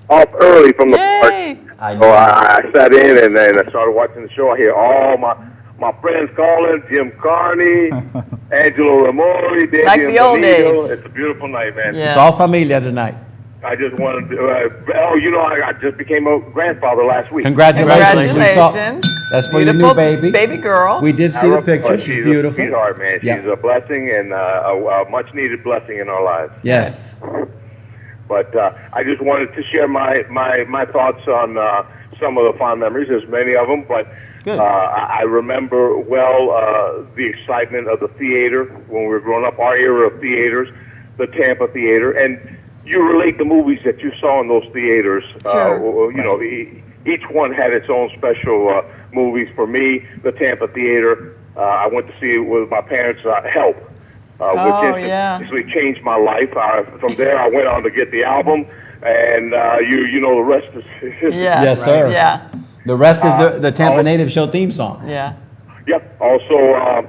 off early from the Yay. park. So I sat in and then I started watching the show. I hear all my friends calling, Jim Carney, Angelo Ramori, Davey Like the old Bonito. days. It's a beautiful night, man. Yeah. It's all familia tonight. I just wanted to, I just became a grandfather last week. Congratulations. We saw- Congratulations. That's for your Beautiful new baby. Baby girl. We did see the picture. She's She's beautiful. a sweetheart, man. She's Yep. a blessing and a much-needed blessing in our lives. Yes. But I just wanted to share my thoughts on some of the fond memories. There's many of them, but Good. I remember well the excitement of the theater when we were growing up, our era of theaters, the Tampa Theater, and you relate the movies that you saw in those theaters. Sure. You know, each one had its own special movies. For me, the Tampa Theater, I went to see it with my parents, Help. Oh, Which yeah. actually changed my life. From there, I went on to get the album, and you know the rest is history. Yeah. Yes, sir. Yeah. The rest is the Tampa oh. Native Show theme song. Yeah. Yep. Also,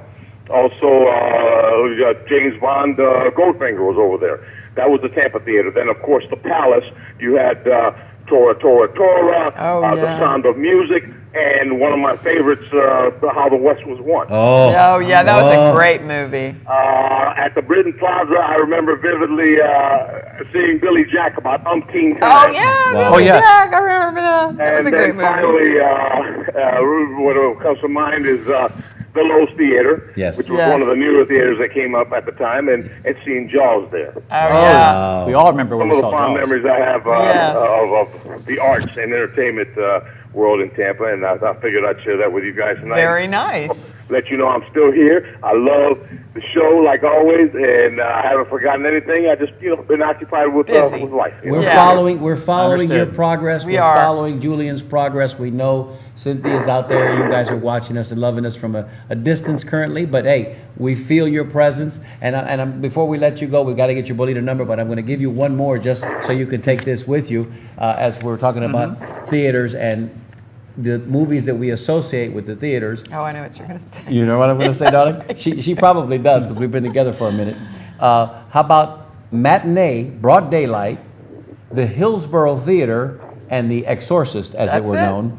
James Bond Goldfinger was over there. That was the Tampa Theater. Then, of course, the Palace. You had Tora Tora Tora, Oh, The yeah. Sound of Music, and one of my favorites, How the West Was Won. Oh, yeah, that was a great movie. At the Britain Plaza, I remember vividly seeing Billy Jack about umpteen times. Oh, yeah, Wow. Billy Oh, yes. Jack. I remember that. That was And a great then movie. finally, what comes to mind is the Lowe's Theater, Yes. which was one of the newer theaters that came up at the time, and seeing Jaws there. Oh, yeah. We all remember when Some we of the saw fond Jaws. memories I have Yes. of the arts and entertainment world in Tampa, and I figured I'd share that with you guys tonight. Very nice. Let you know I'm still here. I love the show like always, and I haven't forgotten anything. I just been occupied with life. We're Yeah. following your Understood. progress. We We're are. following Julian's progress. We know Cynthia's out there. You guys are watching us and loving us from a distance currently. But hey, we feel your presence. And before we let you go, we got to get your bolita number. But I'm going to give you one more just so you can take this with you as we're talking about theaters and the movies that we associate with the theaters. Oh, I know what you're going to say. You know what I'm going to say, darling? She probably does because we've been together for a minute. How about Matinee, Broad Daylight, the Hillsborough Theater, and the Exorcist, as That's it were it? known?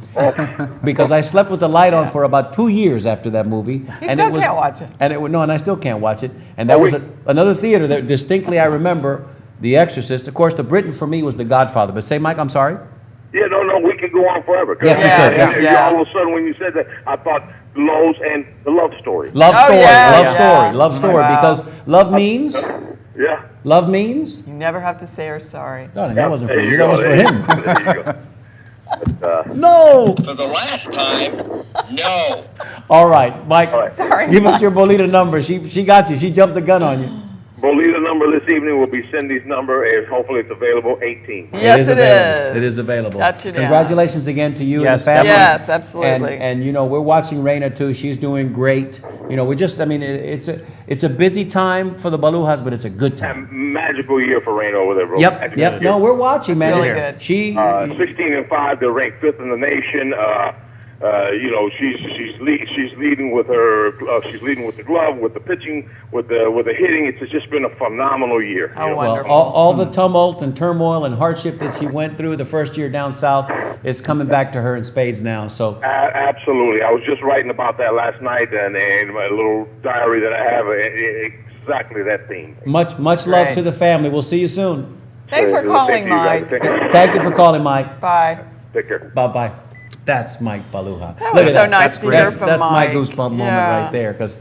Because I slept with the light on for about 2 years after that movie. still can't watch it. And I still can't watch it. And that was another theater that distinctly I remember, The Exorcist. Of course, the Britain for me was The Godfather. But say, Mike, I'm sorry? Yeah, no, we can go on forever. Yes, we could. And Yeah. all of a sudden, when you said that, I thought Lowe's and the Love Story. Love Oh, story, yeah, love yeah. story, love story. Wow. Because love means, Yeah. love means. You never have to say you're sorry. Darling, that wasn't for There you. you That go. was for There him. There you go. No. For the last time, no. All right, Mike. right. Sorry. Give us your bolita number. She got you. She jumped the gun on you. Bolita number this evening will be Cindy's number, and hopefully it's available, 18. Yes, it available. is. It is available. Got you down. Congratulations again to you Yes, and the family. Yes, absolutely. And we're watching Raina too. She's doing great. It's a busy time for the Balujas, but it's a good time. Magical year for Rain over there, bro. Yep. Magical No, year. we're watching, That's man. really It's- good. She 16-5, they're ranked 5th in the nation. She's leading with her. She's leading with the glove, with the pitching, with the hitting. It's just been a phenomenal year. How you know? wonderful. all the tumult and turmoil and hardship that she went through the first year down south is coming back to her in spades now. So Absolutely. I was just writing about that last night, and my little diary that I have, exactly that theme. much love Great. to the family. We'll see you soon. Thanks for Thank calling, you, guys. Mike. Thank you for calling, Mike. Bye. Take care. Bye-bye. That's Mike Baluja. That was so nice to hear from That's my Mike. goosebump moment Yeah. right there because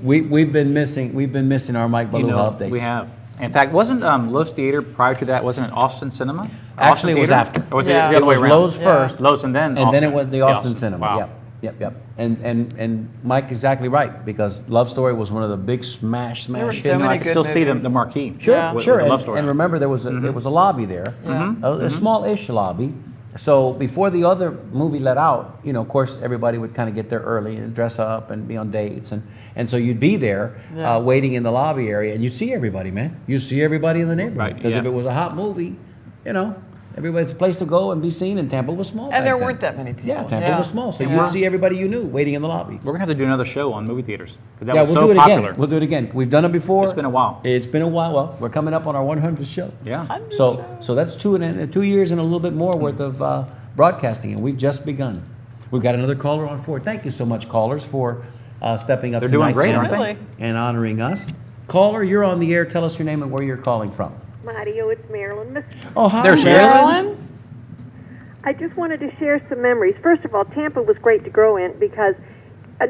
we've been missing our Mike Baluja updates. We have. In fact, wasn't Lowe's Theater prior to that? Wasn't it Austin Cinema? Actually, it was Theater? after. Or was Yeah. it the other way was around? Lowe's first, Lowe's and then and then it Austin. was the Austin Cinema. Wow. Yep. And Mike exactly right because Love Story was one of the big smash were hits. so many I can good still see movies. the marquee. Sure, Yeah. with sure. the Love And, Story. and remember, there was a lobby there, a small-ish lobby. So before the other movie let out, of course, everybody would kind of get there early and dress up and be on dates, and so you'd be there waiting in the lobby area, and you see everybody, man. You see everybody in the neighborhood Right, because if yeah. it was a hot movie, everybody's a place to go and be seen. And Tampa was small. And back there then. weren't that many people. Yeah, Tampa was small, so Yeah. you'd see everybody you knew waiting in the lobby. We're going to have to do another show on movie theaters. 'Cause that Yeah, was we'll so do it popular. again. We'll do it again. We've done it before. It's been a while. It's been a while. Well, we're coming up on our 100th show. Yeah. So that's 2 years and a little bit more worth of broadcasting, and we've just begun. We've got another caller on board. Thank you so much, callers, for stepping up They're doing tonight, great, Sam, aren't they? Really? and honoring us. Caller, you're on the air. Tell us your name and where you're calling from. Mario, it's Marilyn. Oh, hi, There she is. Marilyn? I just wanted to share some memories. First of all, Tampa was great to grow in because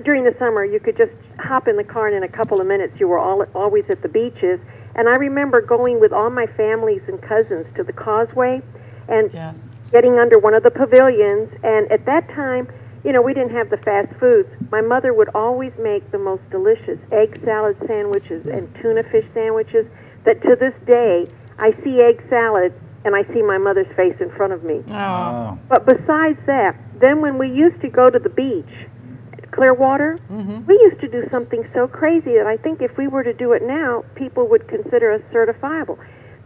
during the summer you could just hop in the car and in a couple of minutes you were always at the beaches. And I remember going with all my families and cousins to the Causeway and Yes. getting under one of the pavilions. And at that time, we didn't have the fast foods. My mother would always make the most delicious egg salad sandwiches and tuna fish sandwiches that to this day I see egg salad and I see my mother's face in front of me. Oh. But besides that, then when we used to go to the beach, Clearwater, we used to do something so crazy that I think if we were to do it now, people would consider us certifiable.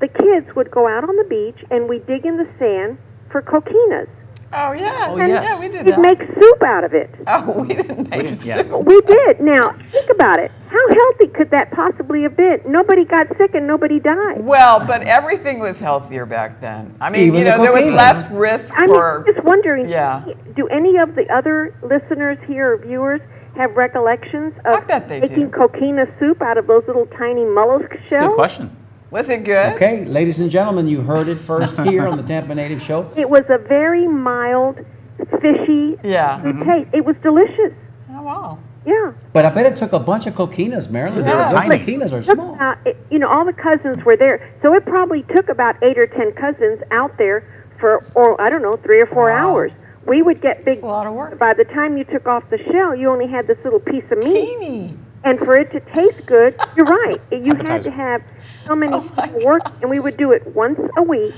The kids would go out on the beach and we'd dig in the sand for coquinas. Oh, yeah. Oh, And yes. Yeah, we did we'd that. make soup out of it. Oh, we didn't make yeah. soup. We did. Now, think about it. How healthy could that possibly have been? Nobody got sick and nobody died. Well, but everything was healthier back then. I mean, Even the there was cocaine. less risk I'm for... just wondering, Yeah. do any of the other listeners here or viewers have recollections of I bet they making do. coquina soup out of those little tiny mollusk shells? Good question. Was it good? Okay, ladies and gentlemen, you heard it first here on the Tampa Native Show. It was a very mild, fishy Yeah. taste. It was delicious. Oh, wow. Yeah. But I bet it took a bunch of coquinas, Marilyn. Yeah. Those Tiny. coquinas are Took small. about, all the cousins were there. So it probably took about 8 or 10 cousins out there for, I don't know, 3 or 4 hours. We would get big. That's a lot of work. By the time you took off the shell, you only had this little piece of meat. Teeny. And for it to taste good, you're right. You had Appetizer. to have so many people work, and we would do it once a week.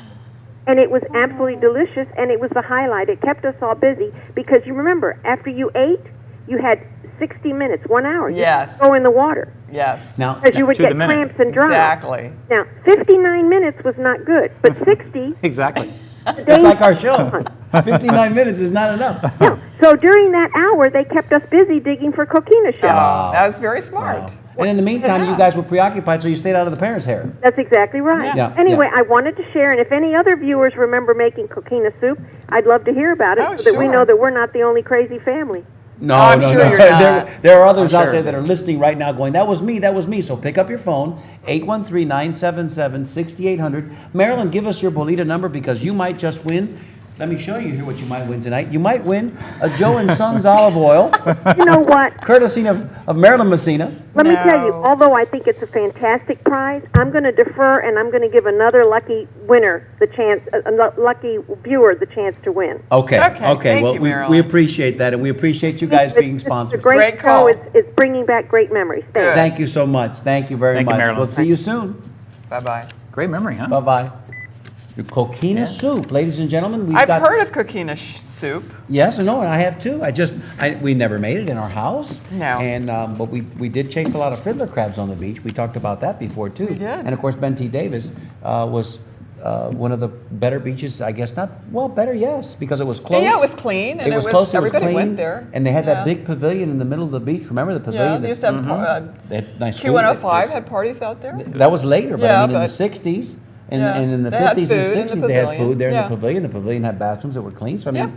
And it was absolutely delicious, and it was the highlight. It kept us all busy because you remember, after you ate, you had 60 minutes, 1 hour. You Yes. could go in the water Yes. Now, because you would To the get minute. cramps and dry. Exactly. Now, 59 minutes was not good, but 60. Exactly. it's like our show. 59 minutes is not enough. No. So during that hour, they kept us busy digging for coquina shells. That was very smart. And in the meantime, you guys were preoccupied, so you stayed out of the parents' hair. That's exactly right. Yeah. Anyway, Yeah. I wanted to share, and if any other viewers remember making coquina soup, I'd love to hear about it Oh, so that we sure. know that we're not the only crazy family. No, I'm no, sure no. you're not. There are others I'm out sure. there that are listening right now going, that was me, that was me. So pick up your phone, 813-977-6800. Marilyn, give us your Bolita number because you might just win. Let me show you here what you might win tonight. You might win a Joe and Sons olive oil, You know what? courtesy of Marilyn Messina. Let me tell you, No. although I think it's a fantastic prize, I'm going to defer and I'm going to give another lucky winner the chance, a lucky viewer the chance to win. Okay, Okay, okay. thank Well, you, we Marilyn. appreciate that, and we appreciate you guys being It's a sponsors. great Great show. call. It's bringing back great memories. Thanks. Thank you so much. Thank you very Thank you, much. Marilyn. We'll see you soon. Bye-bye. Great memory, huh? Bye-bye. The coquina soup, ladies and gentlemen. We've I've got, heard of coquina soup. Yes, no, and I have too. We never made it in our house. No. And but we did chase a lot of fiddler crabs on the beach. We talked about that before too. We did. And of course, Ben T. Davis was one of the better beaches. I guess not. Well, better, yes, because it was close. Yeah, it was clean, and It was close. It was everybody clean. went there. And they had Yeah. that big pavilion in the middle of the beach. Remember the pavilion? Yeah, they used to have They had nice food. Q105 had parties out there. That was later, but Yeah, I mean in the but- 60s. And, Yeah. and in the They had 50s food in and the 60s, they had pavilion. food there in Yeah. the pavilion. The pavilion had bathrooms that were clean. So, I mean,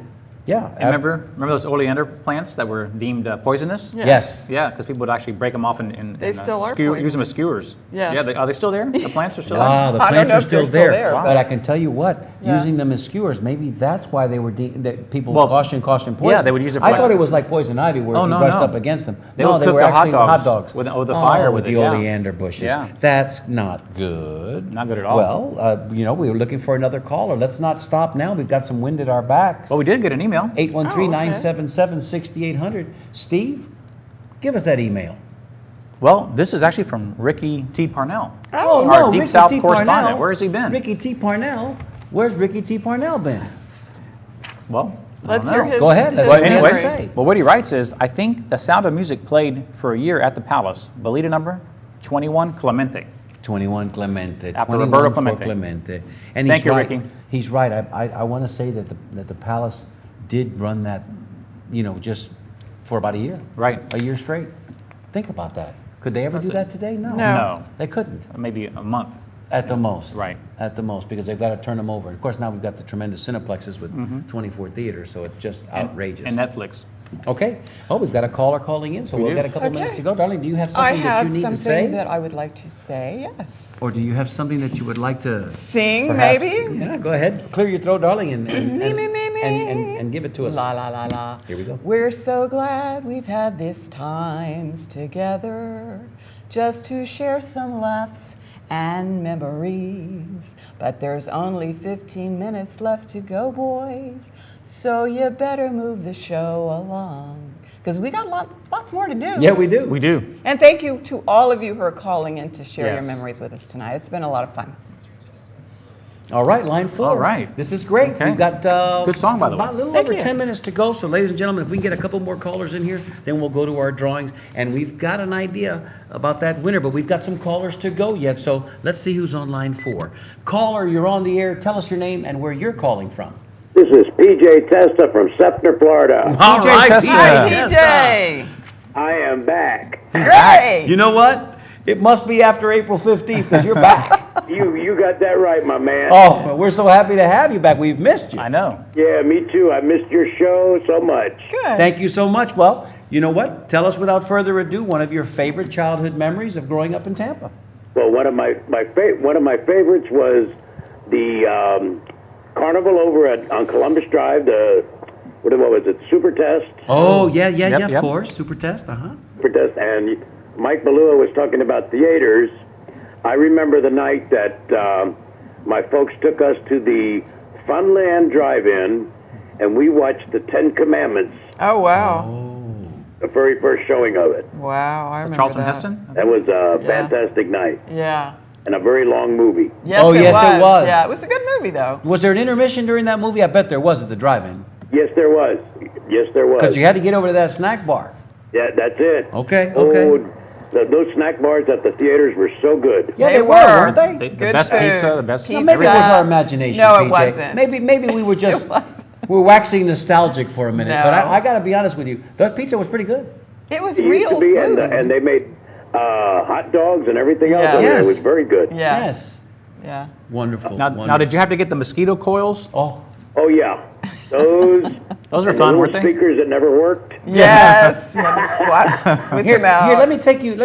yeah. And remember those oleander plants that were deemed poisonous? Yes. Yeah, because people would actually break them off and They still are use them as poisonous. skewers. Yes. Yeah, are they still there? The plants are still Ah, there? the I don't plants know are if they're still still there. there, But but- I can tell you what, Yeah. using them as skewers, maybe that's why they were that people Well, caution poison. yeah, they would use it for I like- thought it was like poison ivy, where Oh, if you no, brushed no. up against them. They no, would they cook were the hot actually dogs hot dogs with the fire with with the it, yeah. oleander bushes. Yeah. That's not good. Not good at all. Well, we were looking for another caller. Let's not stop now. We've got some wind at our backs. Well, we did get an email. 813-977-6800. Steve, give us that email. Well, this is actually from Ricky T. Parnell. Oh, our no, Deep Ricky South T. correspondent. Parnell. Where has he been? Ricky T. Parnell. Where's Ricky T. Parnell been? Well, I Let's don't hear know. his. Go ahead, let's his Well, see what he has to memory. say. Well, what he writes is, I think the Sound of Music played for a year at the Palace. Bolita number 21 Clemente. 21 Clemente. After 21 Roberto for Clemente. Clemente. And Thank he's you, right. Ricky. He's right. I want to say that the Palace did run that, just for about a year. Right. A year straight. Think about that. Could they ever do that today? No. No. They couldn't. Maybe a month. At the most. Right. At the most, because they've got to turn them over. Of course, now we've got the tremendous Cineplexes with 24 theaters, so it's just outrageous. And Netflix. Okay. Oh, we've got a caller calling in, so we've do. got a couple minutes to go. Darling, do you have I something that have you need to something say? that I would like to say, yes. Or do you have something that you would like to Sing, perhaps- maybe? Yeah, go ahead. Clear your throat, darling, and Me, me, me, me. and give it to us. La, la, la, la. Here we go. We're so glad we've had these times together just to share some laughs and memories. But there's only 15 minutes left to go, boys, so you better move the show along. Because we got lots more to do. Yeah, we do. We do. And thank you to all of you who are calling in to share Yes. your memories with us tonight. It's been a lot of fun. All right, line 4. All right. This is great. Okay. We've got Good song, by the way. about a little Thank over you. 10 minutes to go. So, ladies and gentlemen, if we can get a couple more callers in here, then we'll go to our drawings. And we've got an idea about that winner, but we've got some callers to go yet. So let's see who's on line 4. Caller, you're on the air. Tell us your name and where you're calling from. This is PJ Testa from Scepter, Florida. All right, Testa. Hi, Yeah. PJ. I am back. Great. You know what? It must be after April 15th because you're back. You got that right, my man. Oh, well, we're so happy to have you back. We've missed you. I know. Yeah, me too. I missed your show so much. Good. Thank you so much. Well, you know what? Tell us without further ado one of your favorite childhood memories of growing up in Tampa. Well, one of my favorites was the carnival over on Columbus Drive, the what was it, Super Test? Oh, yeah, yeah, Yep, yeah, of yep. course. Super Test, uh-huh. Super Test, and Mike Balua was talking about theaters. I remember the night that my folks took us to the Funland Drive-In, and we watched the Ten Commandments, Oh, wow. the very first showing of it. Wow, I remember Charlton that. Heston? That was a fantastic night, Yeah. and a very long movie. Yes, Oh, yes, it was. Yeah, it was a good movie, though. Was there an intermission during that movie? I bet there was at the drive-in. Yes, there was. Yes, there was. Because you had to get over to that snack bar. Yeah, that's it. Okay, Oh, okay. those snack bars at the theaters were so good. Yeah, They they were, were. weren't they? The Good best food. pizza, the best. Pizza. Maybe it was our imagination, No, it PJ. wasn't. Maybe we were just It wasn't. we're waxing nostalgic for a minute. No. But I got to be honest with you, that pizza was pretty good. It was It used real to be, food. and they made hot dogs and everything else. Yes. over there. It Yes. was very good. Yes. Yeah. Wonderful. Now, wonderful. did you have to get the mosquito coils? Oh, Oh yeah, those. Those are and the fun, little weren't they? speakers that never worked. Yes. You had to switch here, them out. here. Let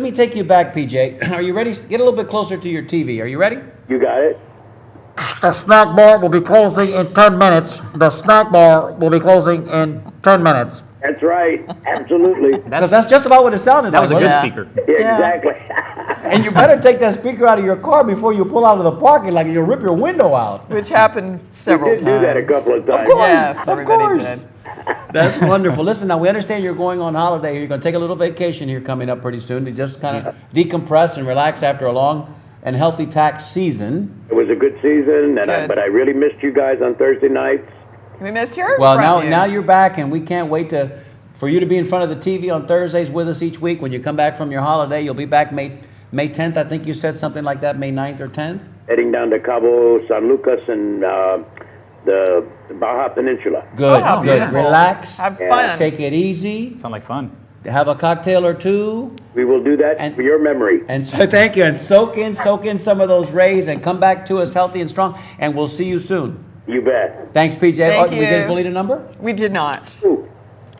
me take you back, PJ. Are you ready? Get a little bit closer to your TV. Are you ready? You got it. The snack bar will be closing in 10 minutes. The snack bar will be closing in 10 minutes. That's right. Absolutely. Because that's just about what it sounded That was like. a good wasn't speaker. Exactly. it? And you better take that speaker out of your car before you pull out of the parking lot. You'll rip your window out. Which happened We several did times. do that a couple of times. Yes, Of everybody course. did. That's wonderful. Listen, now we understand you're going on holiday. You're going to take a little vacation here coming up pretty soon to just kind of decompress and relax after a long and healthy tax season. It was a good season, and Good. but I really missed you guys on Thursday nights. We missed hearing Well, from you. now you're back, and we can't wait for you to be in front of the TV on Thursdays with us each week. When you come back from your holiday, you'll be back May 10th. I think you said something like that, May 9th or 10th. Heading down to Cabo San Lucas and the Baja Peninsula. Good, Oh, good. beautiful. Relax. Have fun. Take it easy. Sound like fun. Have a cocktail or two. We will do that And- for your memory. And so thank you. And soak in some of those rays and come back to us healthy and strong. And we'll see you soon. You bet. Thanks, PJ. Thank We get you. Polita number? We did not. Ooh,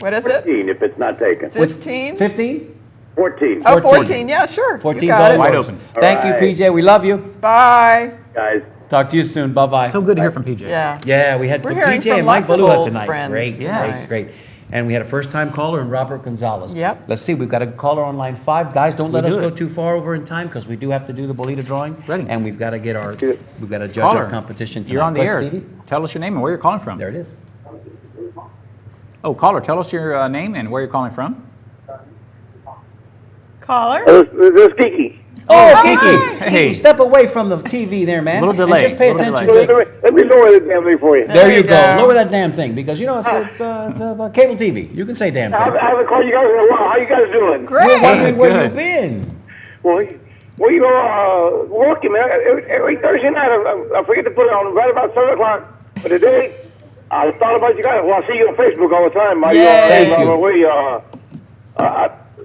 What is it? 14 if it's not taken. 15? 15? 14. Oh, 14. 14. Yeah, sure. 14's You got all it. Wide yours. open. Thank All you, right. PJ. We love you. Bye. Guys. Talk to you soon. Bye-bye. So good to hear from PJ. Yeah. Yeah, we had We're hearing PJ from and Mike lots of Balua old tonight. friends Great, tonight. great. And we had a first-time caller in Robert Gonzalez. Yep. Let's see, we've got a caller on line 5. Guys, don't let us do go it. too far over in time because we do have to do the Bolita drawing. Ready. And we've got to get we've got to judge Caller, our competition tonight. you're on the Go ahead, air. Stevie. Tell us your name and where you're calling from. There it is. Oh, caller, tell us your name and where you're calling from. Caller? This is Kiki. Oh, hi. Kiki. Hey. Kiki, step away from the TV there, man. Little And delay, just pay little attention delay. to... Let me lower the damn thing for you. There you you go. go. Lower that damn thing because, you know, it's cable TV. You can say damn I thing. haven't called you guys in a while. How you guys doing? We're Great. wondering where Good. you've been. Well, you know, working, man. Every Thursday night, I forget to put it on right about 7 o'clock. But today, I thought about you guys. Well, I see you on Facebook all the time. Yay. Thank you.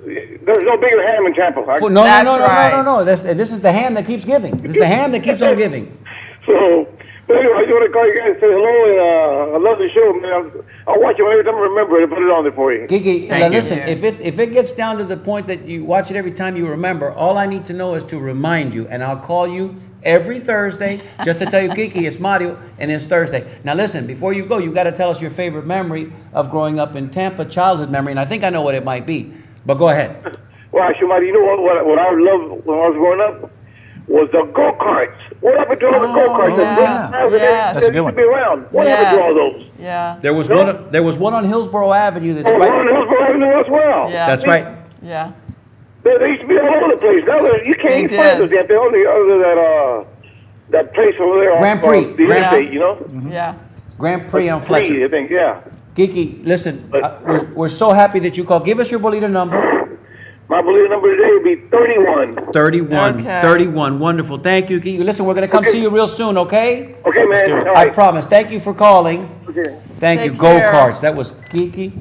There's no bigger ham in Tampa. No, That's no. right. This is the hand that keeps giving. This is the hand that keeps on giving. So, but anyway, I just want to call you guys and say hello, and I love the show, man. I'll watch it every time I remember it and put it on there for you. Kiki, Thank now you. listen, if it gets down to the point that you watch it every time you remember, all I need to know is to remind you, and I'll call you every Thursday just to tell you, Kiki, it's Mario, and it's Thursday. Now listen, before you go, you got to tell us your favorite memory of growing up in Tampa, childhood memory, and I think I know what it might be. But go ahead. Well, actually, Marty, you know what I loved when I was growing up was the go-karts. What happened to all the go-karts? yeah. Yes. That's a good one. Be around. What happened to all those? Yeah. There was No. there was one on Hillsborough Avenue that's Oh, right. on Hillsborough Avenue as well. Yeah. That's right. Yeah. They used to be all over the place. Now you can't They even find did. those damn thing only other that place over there Grand off Prix. the interstate, you know? Yeah. Grand Prix on Prix, Fletcher. I think, yeah. Kiki, listen, we're so happy that you called. Give us your Bolita number. My belief number today would be 31. 31. Okay. 31. Wonderful. Thank you, Kiki. Listen, we're going to come see you real soon, okay? Okay, man. All I right. promise. Thank you for calling. Okay. Thank you. Take Go care. Karts. That was Kiki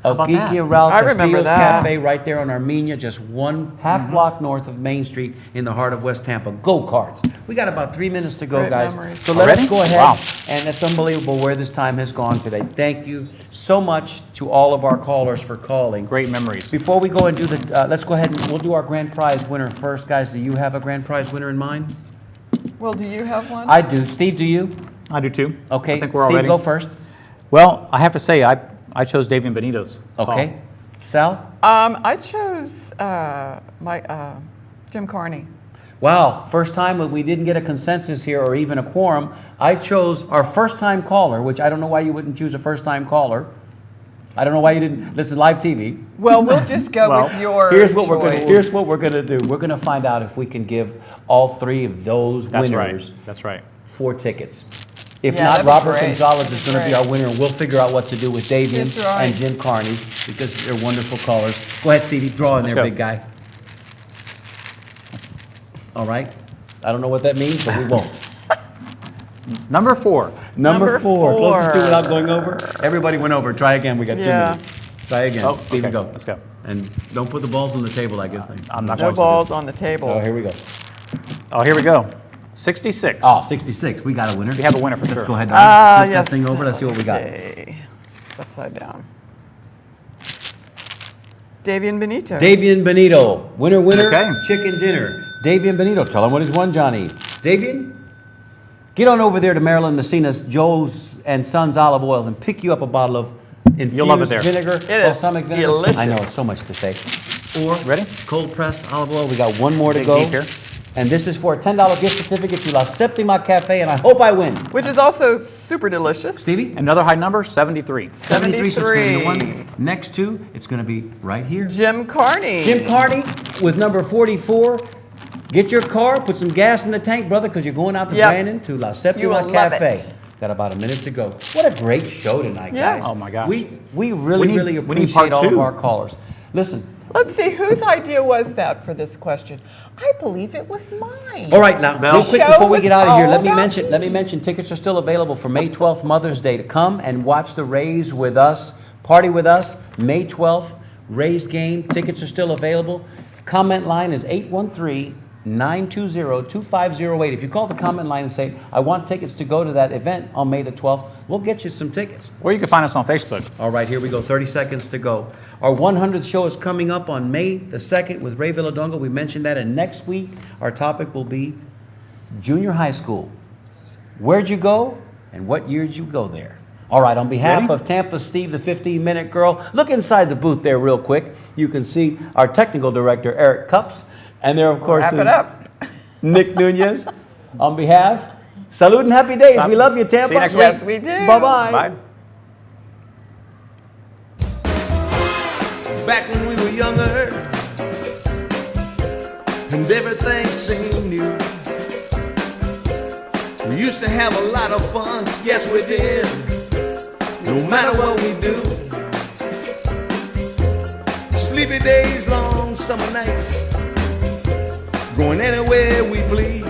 of about Kiki that? and Ralph I remember Castillo's that. Cafe right there on Armenia, just one half block north of Main Street in the heart of West Tampa. Go Karts. We got about 3 minutes to go, Great guys. memories. So let us Already? go ahead. Wow. And it's unbelievable where this time has gone today. Thank you so much to all of our callers for calling. Great memories. Before we go and do the, let's go ahead and we'll do our grand prize winner first, guys. Do you have a grand prize winner in mind? Well, do you have one? I do. Steve, do you? I do too. Okay. I think we're all Steve, ready. go first. Well, I have to say, I I chose Davian Benito's. Okay. Sal? I chose Jim Carney. Wow, first time that we didn't get a consensus here or even a quorum. I chose our first-time caller, which I don't know why you wouldn't choose a first-time caller. I don't know why you didn't. This is live TV. Well, we'll just go with your Here's what we're going to do. We're going to find out if we can give all three of those winners That's right. 4 tickets. If Yeah, not, that'd be Robert great. Gonzalez is going to be our winner, and we'll figure out what to do with Davian That's right. and Jim Carney because they're wonderful callers. Go ahead, Stevie. Draw in Let's there, go. big guy. All right. I don't know what that means, but we won't. Number 4. Number 4. Closest to 4. without going over. Everybody went over. Try again. We got 2 Yeah. minutes. Try again. Oh, Stevie, okay. go. Let's go. And don't put the balls on the table, I guess. I'm not No going balls to. on the table. Oh, here we go. Oh, here we go. 66. Oh, 66. We got a winner. We have a winner for Let's sure. go ahead. Flip Yes. that thing over. Let's see what we got. Okay. It's upside down. Davian Benito. Davian Benito. Winner, Okay. chicken dinner. Davian Benito. Tell him what he's won, Johnny. Davian, get on over there to Maryland Messina's Joe's and Sons Olive Oils and pick you up a bottle of infused You'll love it there. vinegar, It is balsamic vinegar. delicious. I know, it's so much to say. Or Ready? cold pressed olive oil. We got one more to Big go. deep here. And this is for a $10 gift certificate to La Septima Cafe, and I hope I win. Which is also super delicious. Stevie? Another high number, 73. 73, so it's going to be the 73. one next to, it's going to be right here. Jim Carney. Jim Carney with number 44. Get your car, put some gas in the tank, brother, because you're going out to Yep. Brandon to La You Septima will love Cafe. it. Got about a minute to go. What a great show tonight, Yeah. guys. Oh, my gosh. We really, We need really part appreciate all of 2. our callers. Listen, Let's see, whose idea was that for this question? I believe it was mine. all right, now, Well- real quick Show before we was get out of here, all let me about mention tickets are still available for May 12th, Mother's Day. To come and watch the Rays with us, party with us, May 12th, Rays game. Tickets are still available. Comment line is 813-920-2508. If you call the comment line and say, I want tickets to go to that event on May the 12th, we'll get you some tickets. Or you can find us on Facebook. All right, here we go. 30 seconds to go. Our 100th show is coming up on May the 2nd with Ray Villadonga. We mentioned that. And next week, our topic will be junior high school. Where'd you go and what year did you go there? All right, on behalf Ready? of Tampa Steve, the 15-minute girl, look inside the booth there real quick. You can see our technical director, Eric Cups. And there, of course, Wrap it is up. Nick Nunez. On behalf, salute and happy days. We love you, Tampa. See you next Yes, week. we do. Bye-bye. Bye. Back when we were younger and everything seemed new, we used to have a lot of fun, yes we did, no matter what we do. Sleepy days, long summer nights, going anywhere we please,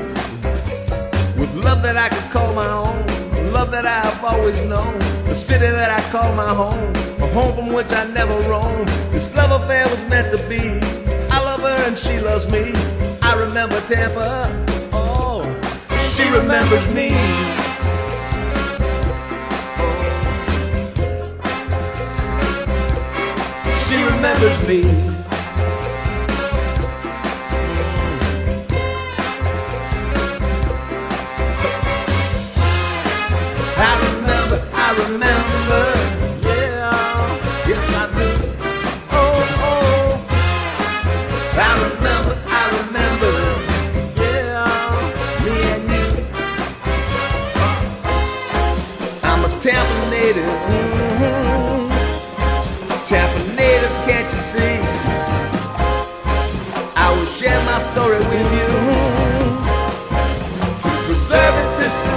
with love that I could call my own, love that I've always known, the city that I call my home, a home from which I never roam. This love affair was meant to be. I love her and she loves me. I remember Tampa, oh, she remembers me. She remembers me. I remember, yeah, yes I do. Oh, I remember, yeah, me and you. I'm a Tampa native, Tampa native, can't you see? I will share my story with you to preserve its history.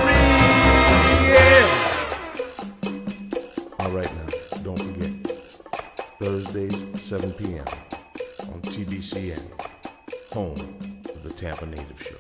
All right now, don't forget, Thursdays, 7 p.m. on TBCN, home of the Tampa Native Show.